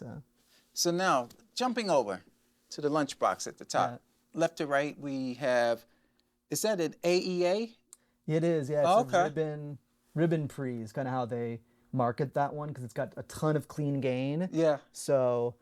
So now, jumping over to the lunchbox at the top, left to right, we have, is that an AEA? It is, yeah. It's a ribbon pre is kind of how they market that one because it's got a ton of clean gain. Yeah. So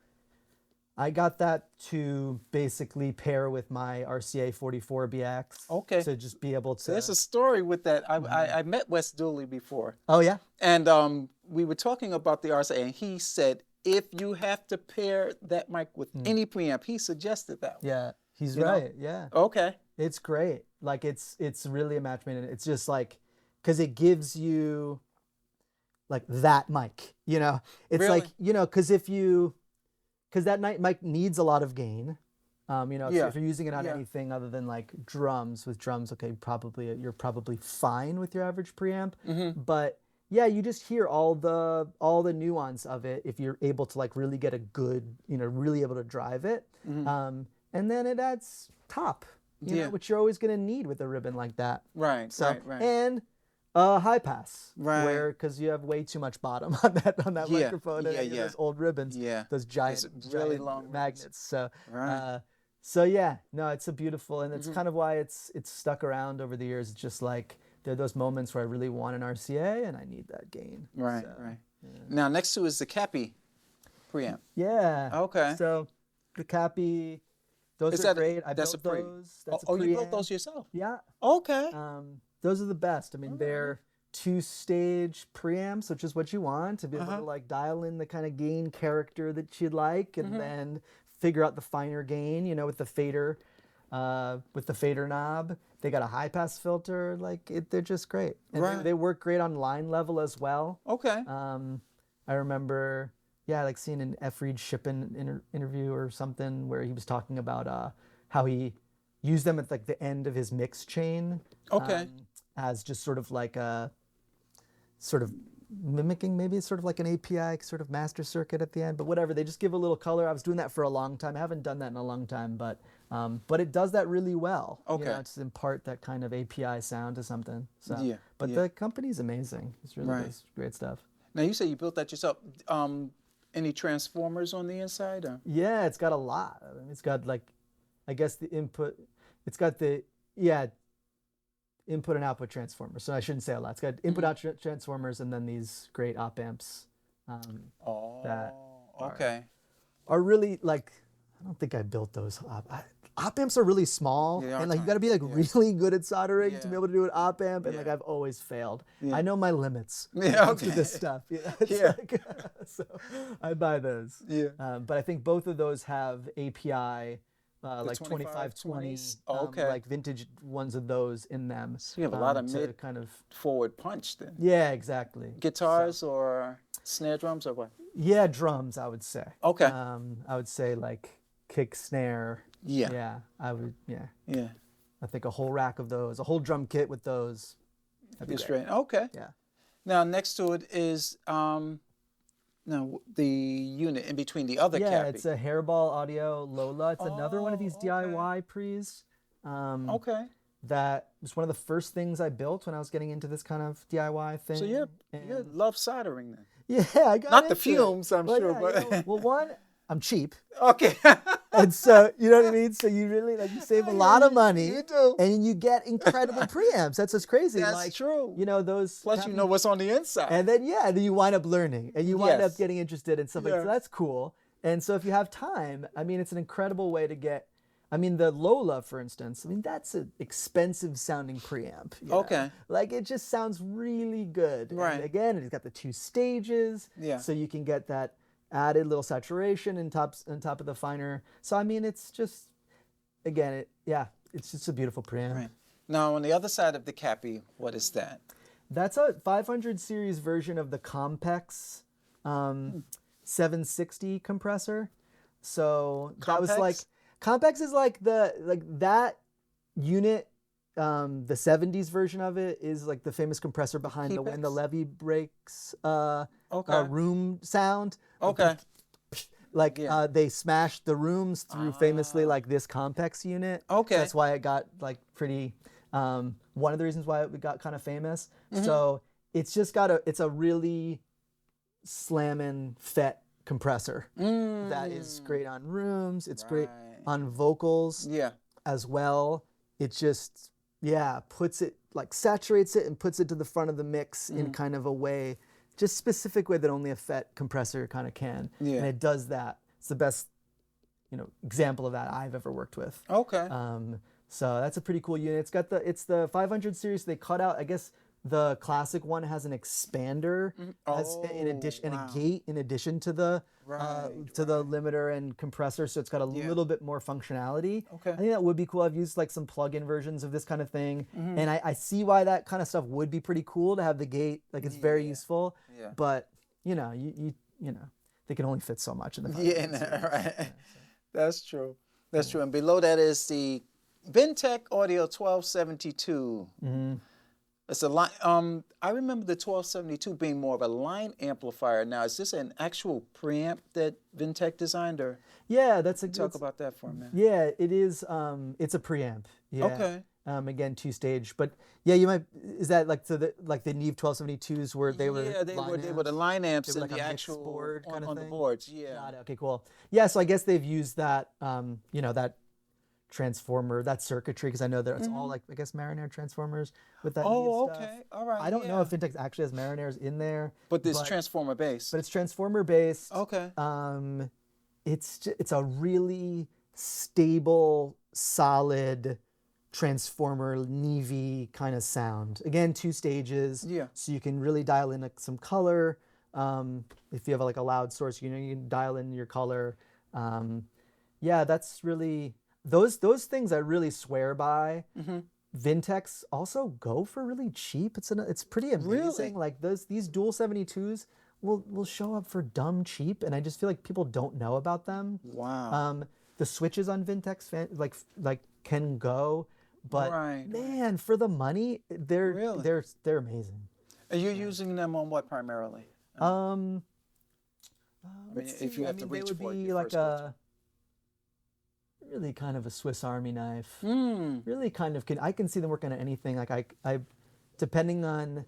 I got that to basically pair with my RCA 44BX. Okay. To just be able to. So there's a story with that. I met Wes Dooley before. Oh, yeah? And we were talking about the RCA, and he said, if you have to pair that mic with any preamp, he suggested that one. Yeah, he's right. Yeah. Okay. It's great. Like it's really a match made in it. It's just like, because it gives you like that mic, you know? It's Really? like, you know, because that mic needs a lot of gain. You know, if you're using it on anything other than like drums, okay, you're probably fine with your average preamp. But yeah, you just hear all the nuance of it if you're able to like really get a good, you know, really able to drive it. And then it adds top, you know, which you're always going to need with a ribbon like that. Right, so, right. And high pass, where because you have way too much bottom on that microphone and those old ribbons, those giant long magnets. So, it's a beautiful, and it's kind of why it's stuck around over the years. It's just like there are those moments where I really want an RCA and I need that gain. Right, so, right. Yeah. Now next to is the Cappy preamp. Yeah. Okay. So the Cappy, those are great. I built those. That's you built those yourself? Yeah. Okay. Those are the best. I mean, they're 2-stage preamps, which is what you want to be able to like dial in the kind of gain character that you'd like, and then figure out the finer gain. You know, with the fader knob. They got a high pass filter. Like they're just great, and they work great on line level as well. Okay. I remember, like seeing an F. Reed Shippen interview or something where he was talking about how he used them at like the end of his mix chain. Okay. As just sort of like a sort of mimicking maybe sort of like an API sort of master circuit at the end, but whatever. They just give a little color. I was doing that for a long time. I haven't done that in a long time, but it does that really well. Okay. You know, to impart that kind of API sound to something. So, the company's amazing. It's really great stuff. Now you say you built that yourself. Any transformers on the inside? Or? Yeah, it's got a lot. I mean, it's got like, I guess the input. It's got the input and output transformers. So I shouldn't say a lot. It's got input output transformers and then these great op amps. That are really like, I don't think I built those op amps are really small, and like you got to be like really good at soldering to be able to do an op amp, and like I've always failed. I know my limits to this stuff. Like, so I buy those. But I think both of those have API. Like 2520, like vintage ones of those in them. So you have a lot of mid kind of forward punch then. Yeah, exactly. Guitars or snare drums or what? Yeah, drums, I would say. Okay. I would say like kick, snare. Yeah. I would. Yeah. Yeah. I think a whole rack of those, a whole drum kit with those. That'd be Just great. right. Okay. Yeah. Now next to it is no, the unit in between the other Yeah, cappy. it's a Hairball Audio Lola. It's another one of these Oh, okay. DIY pre's. Okay. That was one of the first things I built when I was getting into this kind of DIY thing. So you And- love soldering then. yeah, I got Not the into it. fumes, I'm Well, sure, yeah, but you know, well, one, I'm cheap, okay. and so you know what I mean. So you really like you save a lot of money, You do. and you get incredible preamps. That's what's crazy. That's like, true. You know those. Plus, you know what's on the inside. And then yeah, then you wind up learning, and you wind Yes. up getting interested in stuff like Yes. so. That's cool. And so if you have time, I mean, it's an incredible way to get. I mean, the Lola, for instance. I mean, that's an expensive sounding preamp. You know? Okay. Like it just sounds really good. Right. And again, it's got the 2 stages. Yeah. So you can get that added little saturation on top of the finer. So I mean, it's just again, it's just a beautiful preamp. Right. Now, on the other side of the cappy, what is that? That's a 500 series version of the Compex 760 compressor. So that was Compex? like Compex is like that unit. The 70s version of it is like the famous compressor behind the when the Kepex? levee breaks Okay. room sound. Okay. Like Yeah. they smashed the rooms through famously like this Compex unit. Okay. So that's why it got like pretty. One of the reasons why it got kind of famous. Mm-hmm. So it's just it's a really slamming FET compressor that is great on rooms. It's great Right. on vocals Yeah. as well. It just puts it like saturates it and puts it to the front of the mix Mm. in kind of a way, just specific way that only a FET compressor kind of can. Yeah. And it does that. It's the best, example of that I've ever worked with. Okay. So that's a pretty cool unit. It's the 500 series. They cut out, I guess the classic one has an expander in addition and wow. a gate in addition to the the limiter and compressor. So it's got a little bit more functionality. Okay. I think that would be cool. I've used like some plug-in versions of this kind of thing, and I see why that kind of stuff would be pretty cool to have the gate. Like it's very useful. Yeah. But you they can only fit so much in the 500 Yeah, no, series. right. That's true. That's true. And below that is the Vintech Audio 1272. It's a line. I remember the 1272 being more of a line amplifier. Now, is this an actual preamp that Vintech designed, or Yeah, that's a talk about that for a minute? Yeah, it is. It's a preamp. Yeah. Okay. Again, 2-stage, but yeah, you might. Is that like the Neve 1272s where they were? Yeah, they were the amps? line amps They were and like the a mixed actual board kind of on the thing? boards. Yeah. Got it. Okay, cool. Yeah, so I guess they've used that. That transformer, that circuitry, because I know that it's all like I guess Marinair transformers with that. Oh, Neve stuff. okay. All right. I don't know yeah. if Intex actually has Marinairs in there, But this transformer base. but it's transformer based. Okay. It's a really stable, solid transformer Neve kind of sound. Again, 2 stages. Yeah. So you can really dial in like some color. If you have like a loud source, you can dial in your color. Yeah, that's really those things I really swear by. Vintex also go for really cheap. It's pretty amazing. Really? Like these dual 72s will show up for dumb cheap, and I just feel like people don't know about them. Wow. The switches on Vintex like can go, but Right. man, for the money, they're Really? they're amazing. And you're using them on what primarily? If you have to they reach would for it, be your like first go-to. really kind of a Swiss Army knife. Hmm. Really kind of I can see them working on anything. Like I depending on,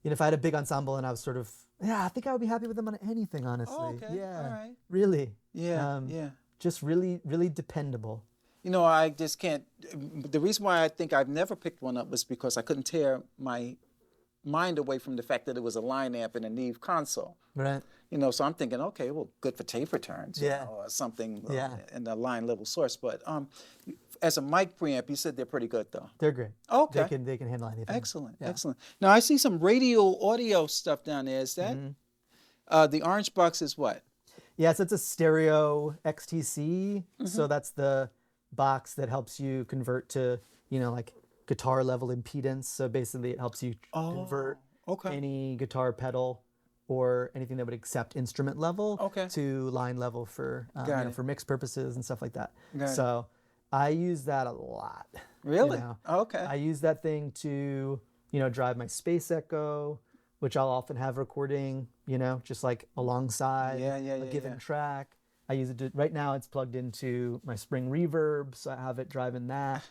if I had a big ensemble and I was sort of, I think I would be happy with them on anything, honestly. Oh, okay. Yeah. All right. Really. Yeah. Yeah. Just really, really dependable. I just can't. The reason why I think I've never picked one up was because I couldn't tear my mind away from the fact that it was a line amp and a Neve console. Right. So I'm thinking, okay, well, good for tape returns, or something in the line level source. But as a mic preamp, you said they're pretty good, though. They're great. Okay. They can handle anything. Excellent, Yeah. excellent. Now I see some radio audio stuff down there. Is that the orange box? Is what? Yeah, so it's a stereo XTC. So that's the box that helps you convert to, like guitar level impedance. So basically it helps you convert any guitar pedal or anything that would accept instrument level to line level for for mix purposes and stuff like that. So I use that a lot. Really? You know, Okay. I use that thing to, drive my Space Echo, which I'll often have recording, just like alongside Yeah, yeah, a yeah, given yeah. track. I use it right now. It's plugged into my Spring Reverb, so I have it driving that.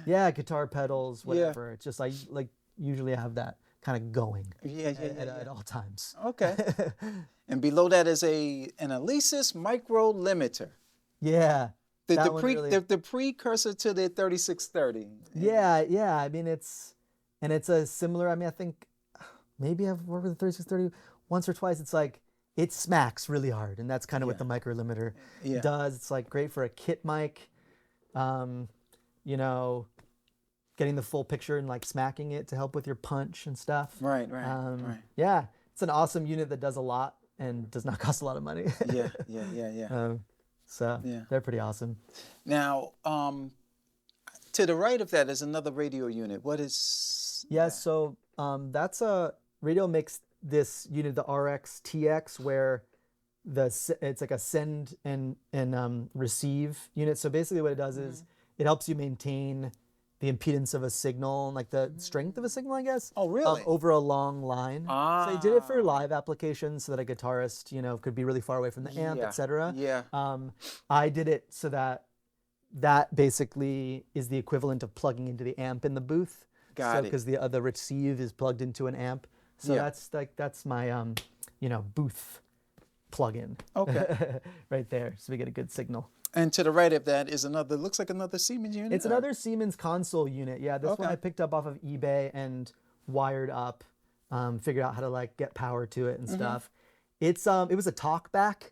Yeah, guitar pedals, Yeah. whatever. It's just like usually I have that kind of going Yeah, yeah, yeah, at yeah. all times. Okay. And below that is an Alesis micro limiter. Yeah, The that one really. the precursor to the 3630. Yeah, yeah. I mean, it's a similar. I mean, I think maybe I've worked with the 3630 once or twice. It's like it smacks really hard, and that's kind of what Yeah. the micro limiter Yeah. does. It's like great for a kit mic, um, you know, getting the full picture and like smacking it to help with your punch and stuff. Right, right. Yeah, it's an awesome unit that does a lot and does not cost a lot of money. Yeah, yeah, yeah, yeah. So Yeah. they're pretty awesome. Now, to the right of that is another radio unit. What is Yeah, that? so that's a radio makes this unit, the RX TX, where it's like a send and receive unit. So basically, what it does is it helps you maintain the impedance of a signal and like the strength of a signal, I guess. Oh, really? Over a long line. So I did it for live applications so that a guitarist, could be really far away from the amp, Yeah, etc. yeah. I did it so that basically is the equivalent of plugging into the amp in the booth. Got it. Because the receive is plugged into an amp. So Yeah. that's my booth plug-in. Okay. Right there. So we get a good signal. And to the right of that is looks like another Siemens unit. It's another Siemens console unit. Yeah, this one Okay. I picked up off of eBay and wired up, figured out how to like get power to it and Mm-hmm. stuff. It was a talkback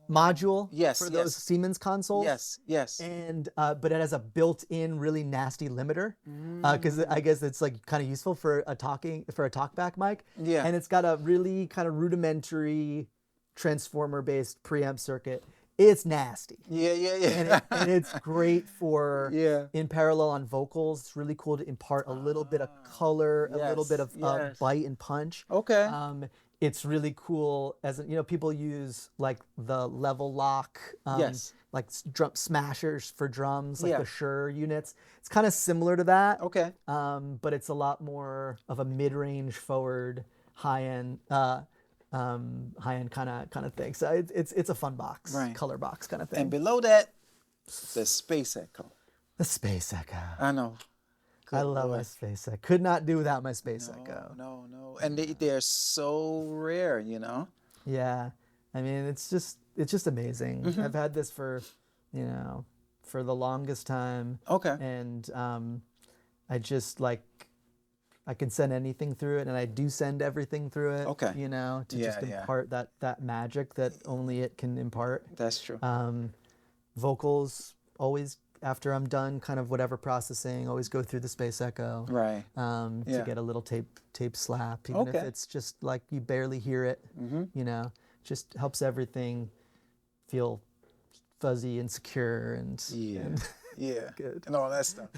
module Yes, for those yes. Siemens consoles. Yes, yes. And but it has a built-in really nasty limiter because I guess it's like kind of useful for a talkback mic. Yeah. And it's got a really kind of rudimentary transformer-based preamp circuit. It's nasty. Yeah, yeah, yeah. And it's great for Yeah. in parallel on vocals. It's really cool to impart a little bit of color, a little Yes, bit of yes. bite and punch. Okay. It's really cool as people use like the level lock, Yes. like drum smashers for drums, like Yeah. the Shure units. It's kind of similar to that, Okay. but it's a lot more of a mid-range forward, high-end kind of thing. So it's a fun box, Right. color box kind of thing. And below that, the Space Echo. The Space Echo. I know. I Good love Lord. my Space Echo. Could not do without my Space Echo. No. And they're so rare, Yeah, I mean it's just amazing. Mm-hmm. I've had this for the longest time. Okay. And I just like I can send anything through it, and I do send everything through it. Okay. To Yeah, just yeah. impart that magic that only it can impart. That's true. Vocals always after I'm done, kind of whatever processing, always go through the Space Echo. Right. To Yeah. get a little tape slap, even if Okay. it's just like you barely hear it. Just helps everything feel fuzzy and secure and Yeah. Yeah. Good. And all that stuff.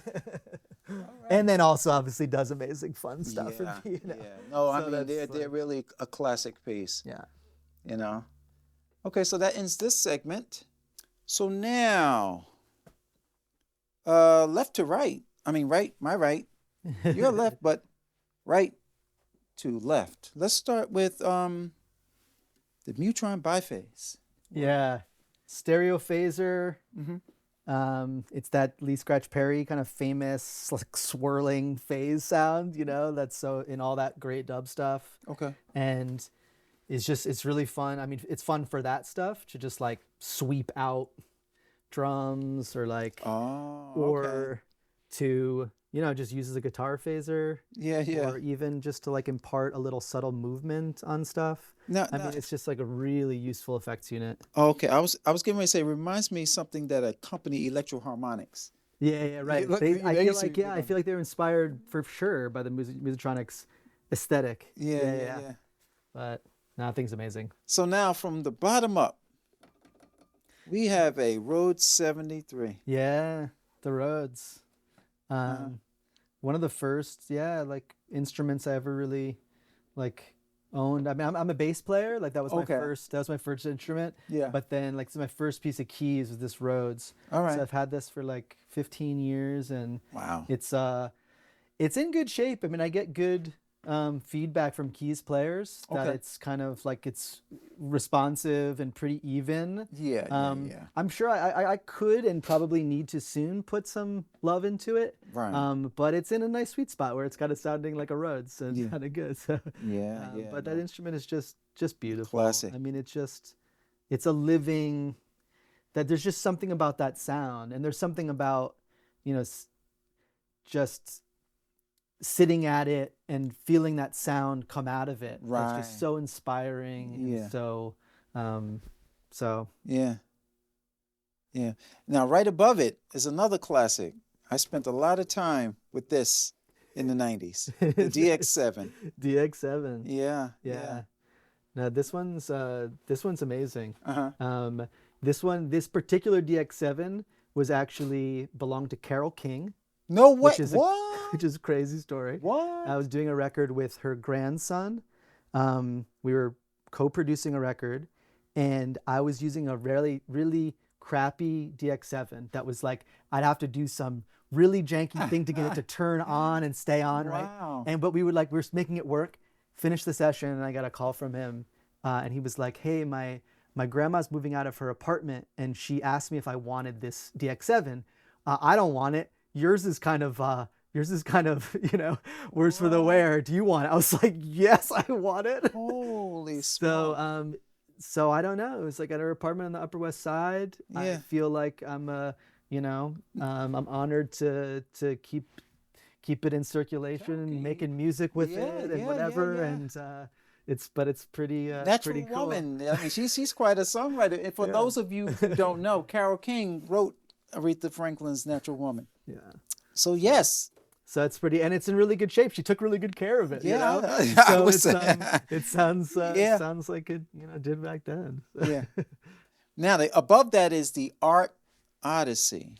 and then also obviously does amazing fun stuff Yeah. for me. Yeah. No, I So mean that's they're really a classic piece. Yeah. Okay, so that ends this segment. So now, left to right. I mean, right, my right. Your left, but right to left. Let's start with the Mutron biphase. Yeah. Stereo phaser. Mm-hmm. It's that Lee Scratch Perry kind of famous like swirling phase sound, that's so in all that great dub stuff. Okay. And it's really fun. I mean, it's fun for that stuff to just like sweep out drums or like Okay. to just use as a guitar phaser. Yeah. Or even just to like impart a little subtle movement on stuff. I mean, it's just like a really useful effects unit. Okay, I was getting ready to say, it reminds me of something that accompany Electro Harmonics. Yeah, right. Look, I they feel used to like be I feel like they were inspired for sure by the Musitronics aesthetic. Yeah. But nothing's amazing. So now from the bottom up, we have a Rhodes 73. Yeah, the Rhodes. One of the first, like instruments I ever really like owned. I mean, I'm a bass player. Like that was Okay. that was my first instrument. Yeah. But then like so my first piece of keys was this Rhodes. All right. So I've had this for like 15 years, and Wow. it's in good shape. I mean, I get good feedback from keys players that Okay. it's kind of like it's responsive and pretty even. Yeah, yeah. I'm sure I could and probably need to soon put some love into it. Right. But it's in a nice sweet spot where it's kind of sounding like a Rhodes, so it's Yeah. kind of good. So, Yeah, yeah. but that instrument is just beautiful. Classic. I mean, it's a living. That there's just something about that sound, and there's something about, just sitting at it and feeling that sound come out of it. Right. It's just so inspiring. Yeah. And so Yeah. Yeah. Now, right above it is another classic. I spent a lot of time with this in the 90s. The DX7. DX7. Yeah. Yeah. Now this one's amazing. Uh-huh. This particular DX7 was actually belonged to Carole King, No way. which is What? which is a crazy story. What? I was doing a record with her grandson. We were co-producing a record, and I was using a really, really crappy DX7 that was like, I'd have to do some really janky thing to get it to turn on and stay on, Wow. right? But we were making it work, finished the session, and I got a call from him, and he was like, hey, my grandma's moving out of her apartment, and she asked me if I wanted this DX7. I don't want it. Yours is kind of worse for the wear. Do you want it? I was like, yes, I want it. Holy So so I don't know. It was like at her apartment on the Upper West Side. I Yeah. feel like I'm I'm honored to keep it in circulation and making music with Yeah, it and yeah, whatever. yeah. And it's pretty Natural pretty cool. woman. I mean, she's quite a songwriter. And for those of you who don't know, Carole King wrote Aretha Franklin's Natural Woman. Yeah. So yes. So it's pretty, and it's in really good shape. She took really good care of it. Yeah, You I know? would So say. it sounds Yeah. sounds like it did back then. Yeah. Now, above that is the Art Odyssey.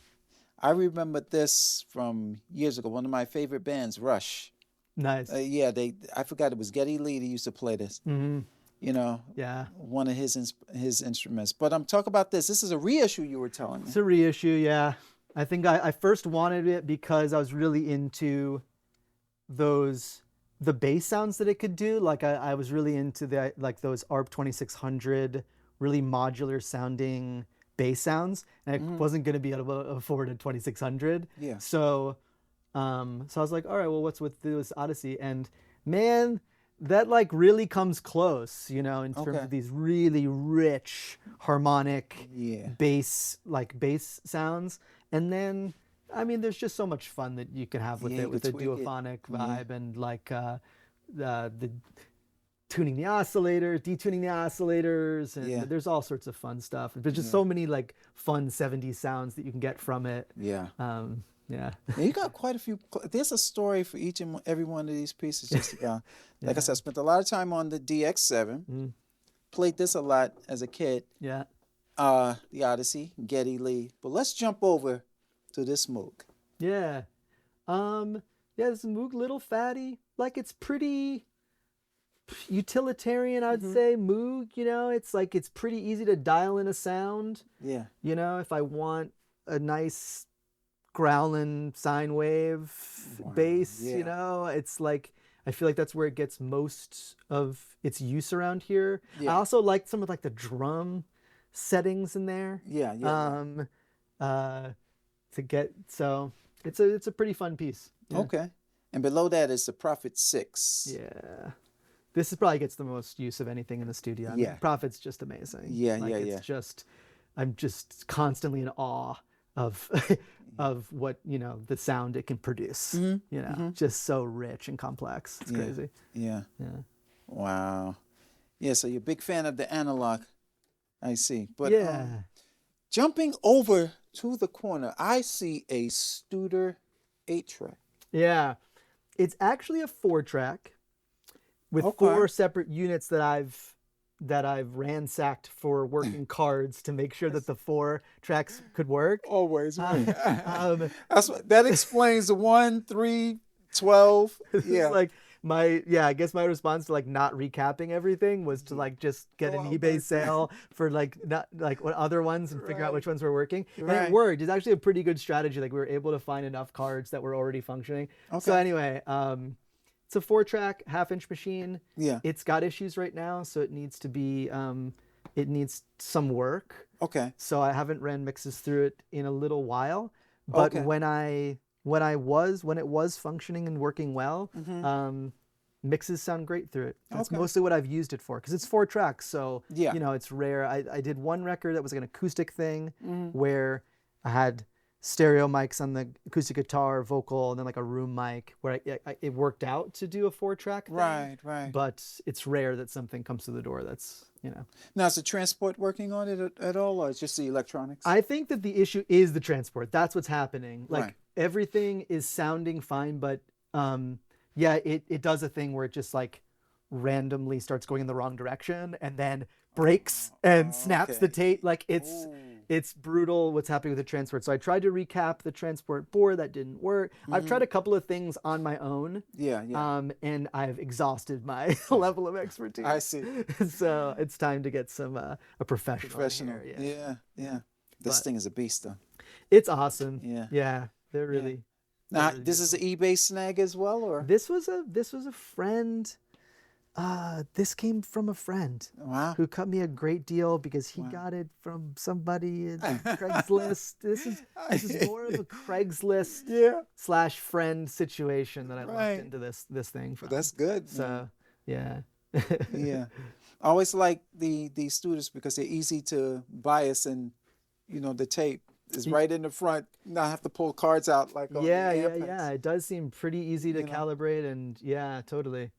I remember this from years ago. One of my favorite bands, Rush. Nice. Yeah, I forgot it was Geddy Lee that used to play this. Mm-hmm. Yeah. One of his instruments. But I'm talking about this. This is a reissue you were telling me. It's a reissue, yeah. I think I first wanted it because I was really into the bass sounds that it could do. Like I was really into those ARP 2600 really modular sounding bass sounds, and I wasn't going to be able to afford a 2600. Yeah. So I was like, all right, well, what's with this Odyssey? And man, that like really comes close, in terms Okay. of these really rich harmonic Yeah. bass sounds. And then, I mean, there's just so much fun that you can have with Yeah, it, you with the could tweak it. duophonic vibe and like the tuning the oscillators, detuning the oscillators, and Yeah. there's all sorts of fun stuff. There's just so many like fun 70s sounds that you can get from it. Yeah. Yeah. Yeah, you got quite a few. There's a story for each and every one of these pieces. Just like I said, I spent a lot of time on the DX7. Played this a lot as a kid. Yeah. The Odyssey, Geddy Lee. But let's jump over to this Moog. Yeah. This Moog, little fatty. Like it's pretty utilitarian, I'd say. Moog, it's like it's pretty easy to dial in a sound. Yeah. If I want a nice growling sine wave bass, yeah. it's like I feel like that's where it gets most of its use around here. Yeah. I also like some of like the drum settings in there. Yeah. So it's a pretty fun piece. Yeah. Okay. And below that is the Prophet 6. Yeah. This probably gets the most use of anything in the studio. I mean, Yeah. Prophet's just amazing. Yeah, Like, yeah, it's yeah. I'm just constantly in awe of of what, the sound it can produce. Just so rich and complex. It's crazy. Yeah. Yeah. Wow. Yeah, so you're a big fan of the analog. I see. But Yeah. jumping over to the corner, I see a Studer 8-track. Yeah. It's actually a 4-track with Okay. 4 separate units that I've ransacked for working cards to make sure that the 4 tracks could work. Always. Um, That explains the 1, 3, 12. It's Yeah. like I guess my response to like not recapping everything was to like just get Go an out eBay back. sale for like not like what other ones and figure out Right. which ones were working. And Right. it worked. It's actually a pretty good strategy. Like we were able to find enough cards that were already functioning. So Okay. anyway, it's a 4-track half-inch machine. Yeah. It's got issues right now, so it needs to be it needs some work. Okay. So I haven't ran mixes through it in a little while. But Okay. when it was functioning and working well, mixes sound great through it. That's Okay. mostly what I've used it for because it's 4 tracks. So Yeah. it's rare. I did one record that was like an acoustic thing Mm-hmm. where I had stereo mics on the acoustic guitar, vocal, and then like a room mic where it worked out to do a 4-track thing. Right. Right. But it's rare that something comes to the door that's. Now, is the transport working on it at all, or it's just the electronics? I think that the issue is the transport. That's what's happening. Like Right. everything is sounding fine, but it does a thing where it just like randomly starts going in the wrong direction and then breaks and snaps the okay. tape. Like it's brutal what's happening with the transport. So I tried to recap the transport board, that didn't work. I've tried a couple of things on my own. Yeah. Yeah. And I've exhausted my level of expertise. I see. So it's time to get some a professional. Professional. Here, Yeah. Yeah. This But- thing is a beast, though. It's awesome. Yeah. Yeah. They're really. Now, really this is an eBay snag as well, or? This was a friend. This came from a friend Wow. who cut me a great deal because he got it from somebody at Craigslist. This is more of a Craigslist Yeah. / friend situation that I Right. looked into this thing from. That's good. So yeah. Yeah. I always like the students because they're easy to bias, and the tape is right in the front. Not have to pull cards out like on Yeah, the yeah, Airpads. yeah. It does seem pretty easy to You know. calibrate, and yeah, totally.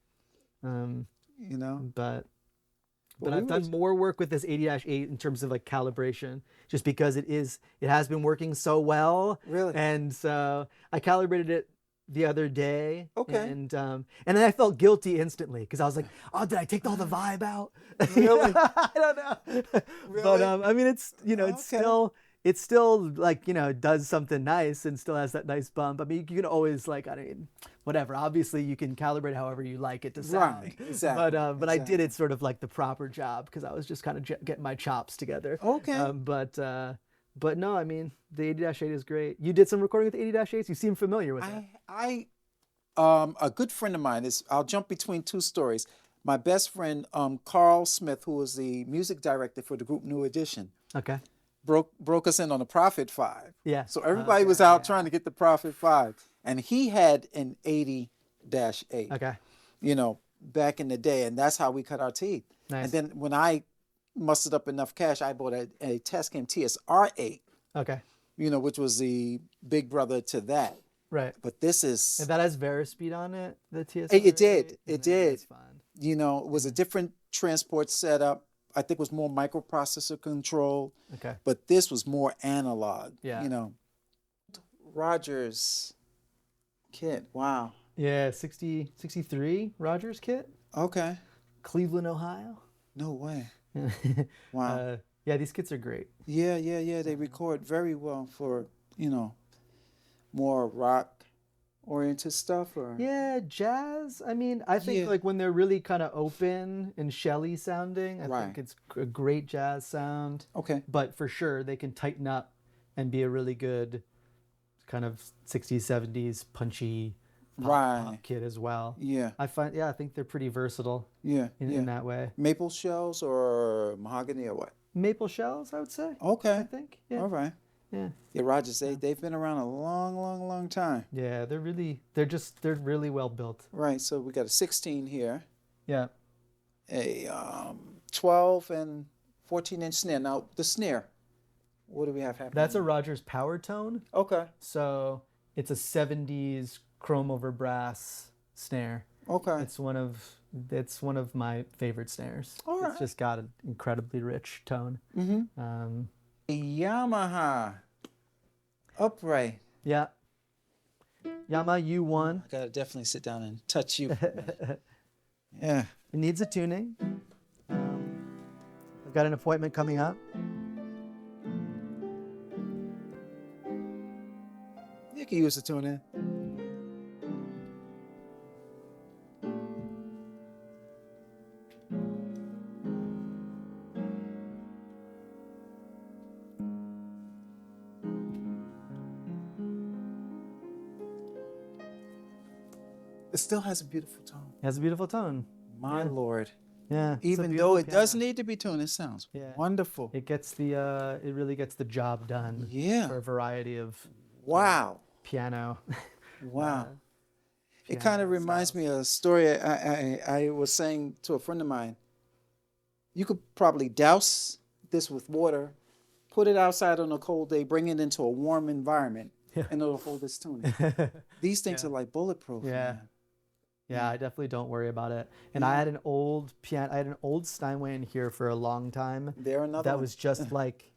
You know. But Well, I've we done was- more work with this 80-8 in terms of like calibration, just because it has been working so well. Really? And so I calibrated it the other day. Okay. And then I felt guilty instantly because I was like, oh, did I take all the vibe out? Really? I don't know. Really? But I mean, it's Okay. it's still like does something nice and still has that nice bump. I mean, you can always like whatever. Obviously, you can calibrate however you like it to sound. Right, exactly, But I did it sort of like the proper job because I was just kind of getting my chops together. Okay. But no, I mean the 80-8 is great. You did some recording with the 80-8s. You seem familiar with it. A good friend of mine is. I'll jump between two stories. My best friend, Carl Smith, who was the music director for the group New Edition, Okay. broke us in on the Prophet 5. Yeah. So everybody was out trying to get the Prophet 5, and he had an 80-8. Okay. Back in the day, and that's how we cut our teeth. Nice. And then when I mustered up enough cash, I bought a Tascam TSR8, Okay. which was the big brother to that. Right. But this is, And that has Verispeed on it. The TSR. It did. It did. That's fun. it was a different transport setup. I think it was more microprocessor control, Okay. but this was more analog. Yeah. Rogers kit. Wow. Yeah. 63 Rogers kit. Okay. Cleveland, Ohio. No way. Wow. Yeah, these kits are great. Yeah. They record very well for, more rock oriented stuff, or Yeah, jazz. I mean, I think Yeah. like when they're really kind of open and shelly sounding, I Right. think it's a great jazz sound. Okay. But for sure, they can tighten up and be a really good kind of 60s, 70s punchy pop kit as well. Yeah. I think they're pretty versatile Yeah. in that way. Maple shells or mahogany or what? Maple shells, I would say. Okay. I think. Yeah. All right. Yeah. Yeah, Rogers, they've been around a long time. Yeah, they're really well built. Right. So we got a 16 here, Yeah. a 12 and 14-inch snare. Now the snare, what do we have happening? That's a Rogers Power Tone. Okay. So it's a 70s chrome over brass snare. Okay. It's one of my favorite snares. All right. It's just got an incredibly rich tone. Mm-hmm. A Yamaha upright. Yeah. Yamaha U1. I gotta definitely sit down and touch you. Yeah. It needs a tuning. I've got an appointment coming up. You can use the tune in. It still has a beautiful tone. It has a beautiful tone. My Lord. Yeah. it's a Even beautiful though it does piano. need to be tuned, it sounds Yeah. wonderful. It gets the it really gets the job done. Yeah. For a variety of Wow. piano. Wow. It piano kind of reminds styles. me of a story I was saying to a friend of mine. You could probably douse this with water, put it outside on a cold day, bring it into a warm environment, Yeah. and it'll hold its tuning. These things are like bulletproof. Yeah. Man. Yeah, I definitely don't worry about it. And I had an old piano. I had an old Steinway in here for a long time. There another that one. was just like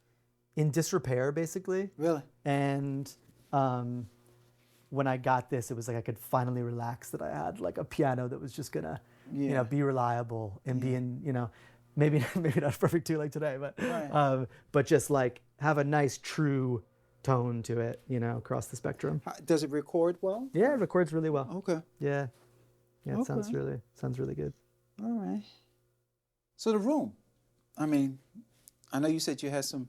in disrepair, basically. Really? And when I got this, it was like I could finally relax that I had like a piano that was just gonna, be reliable and be in, maybe not perfect too like today, but just like have a nice true tone to it, across the spectrum. Does it record well? Yeah, it records really well. Okay. Yeah. Yeah, it Okay. sounds really good. All right. So the room, I mean, I know you said you had some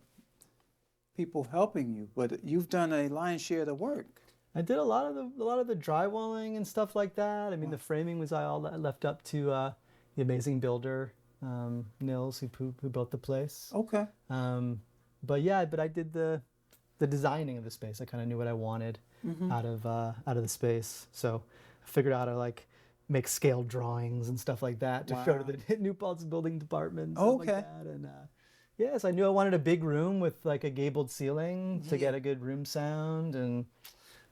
people helping you, but you've done a lion's share of the work. I did a lot of the drywalling and stuff like that. I mean, the framing was all left up to the amazing builder, Nils, who built the place. Okay. But I did the designing of the space. I kind of knew what I wanted out of the space, so I figured out how to like make scale drawings and stuff like that to show to the New Paltz building department. And stuff like that. And yes, I knew I wanted a big room with like a gabled ceiling to get a good room sound and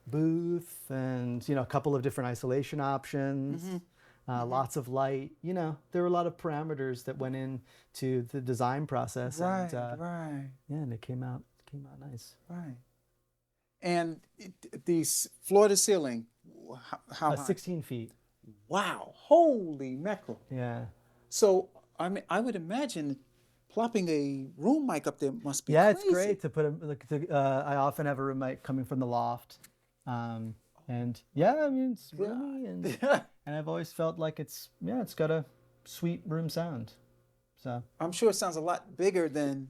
booth and a couple of different isolation options. Lots of light. There were a lot of parameters that went into the design process. Right. Yeah, and it came out nice. Right. And these floor to ceiling, how high? 16 feet. Wow. Holy mackerel. Yeah. So, I mean, I would imagine plopping a room mic up there must be Yeah, crazy. it's great to put I often have a room mic coming from the loft. And yeah, I mean, it's roomy and I've always felt like it's got a sweet room sound. So I'm sure it sounds a lot bigger than,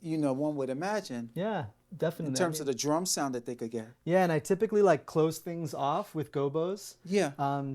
one would imagine. Yeah, definitely. In terms of the drum sound that they could get. Yeah, and I typically like close things off with gobos. Yeah.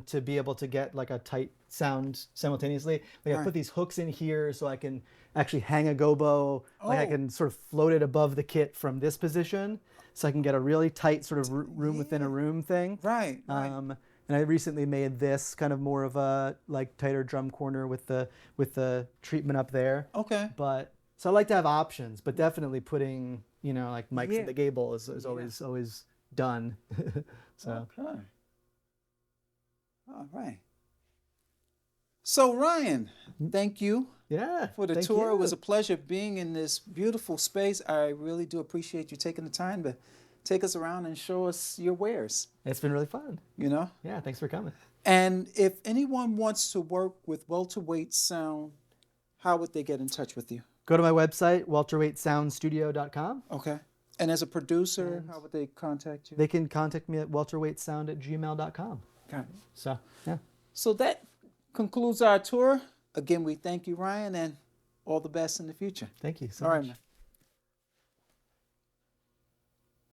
To be able to get like a tight sound simultaneously. Like I put these hooks in here so I can actually hang a gobo. Like I can sort of float it above the kit from this position, so I can get a really tight sort of room within a room thing. Right. And I recently made this kind of more of a like tighter drum corner with the treatment up there. Okay. But so I like to have options, but definitely putting like mics in the gable is always done. So. Okay. All right. So Ryan, thank you. Yeah. For the tour. It was a pleasure being in this beautiful space. I really do appreciate you taking the time to take us around and show us your wares. It's been really fun. Yeah, thanks for coming. And if anyone wants to work with Welterweight Sound, how would they get in touch with you? Go to my website, welterweightsoundstudio.com. Okay. And as a producer, how would they contact you? They can contact me at welterweightsound@gmail.com. Okay. So, yeah. So that concludes our tour. Again, we thank you, Ryan, and all the best in the future. Thank you so All much. right, man.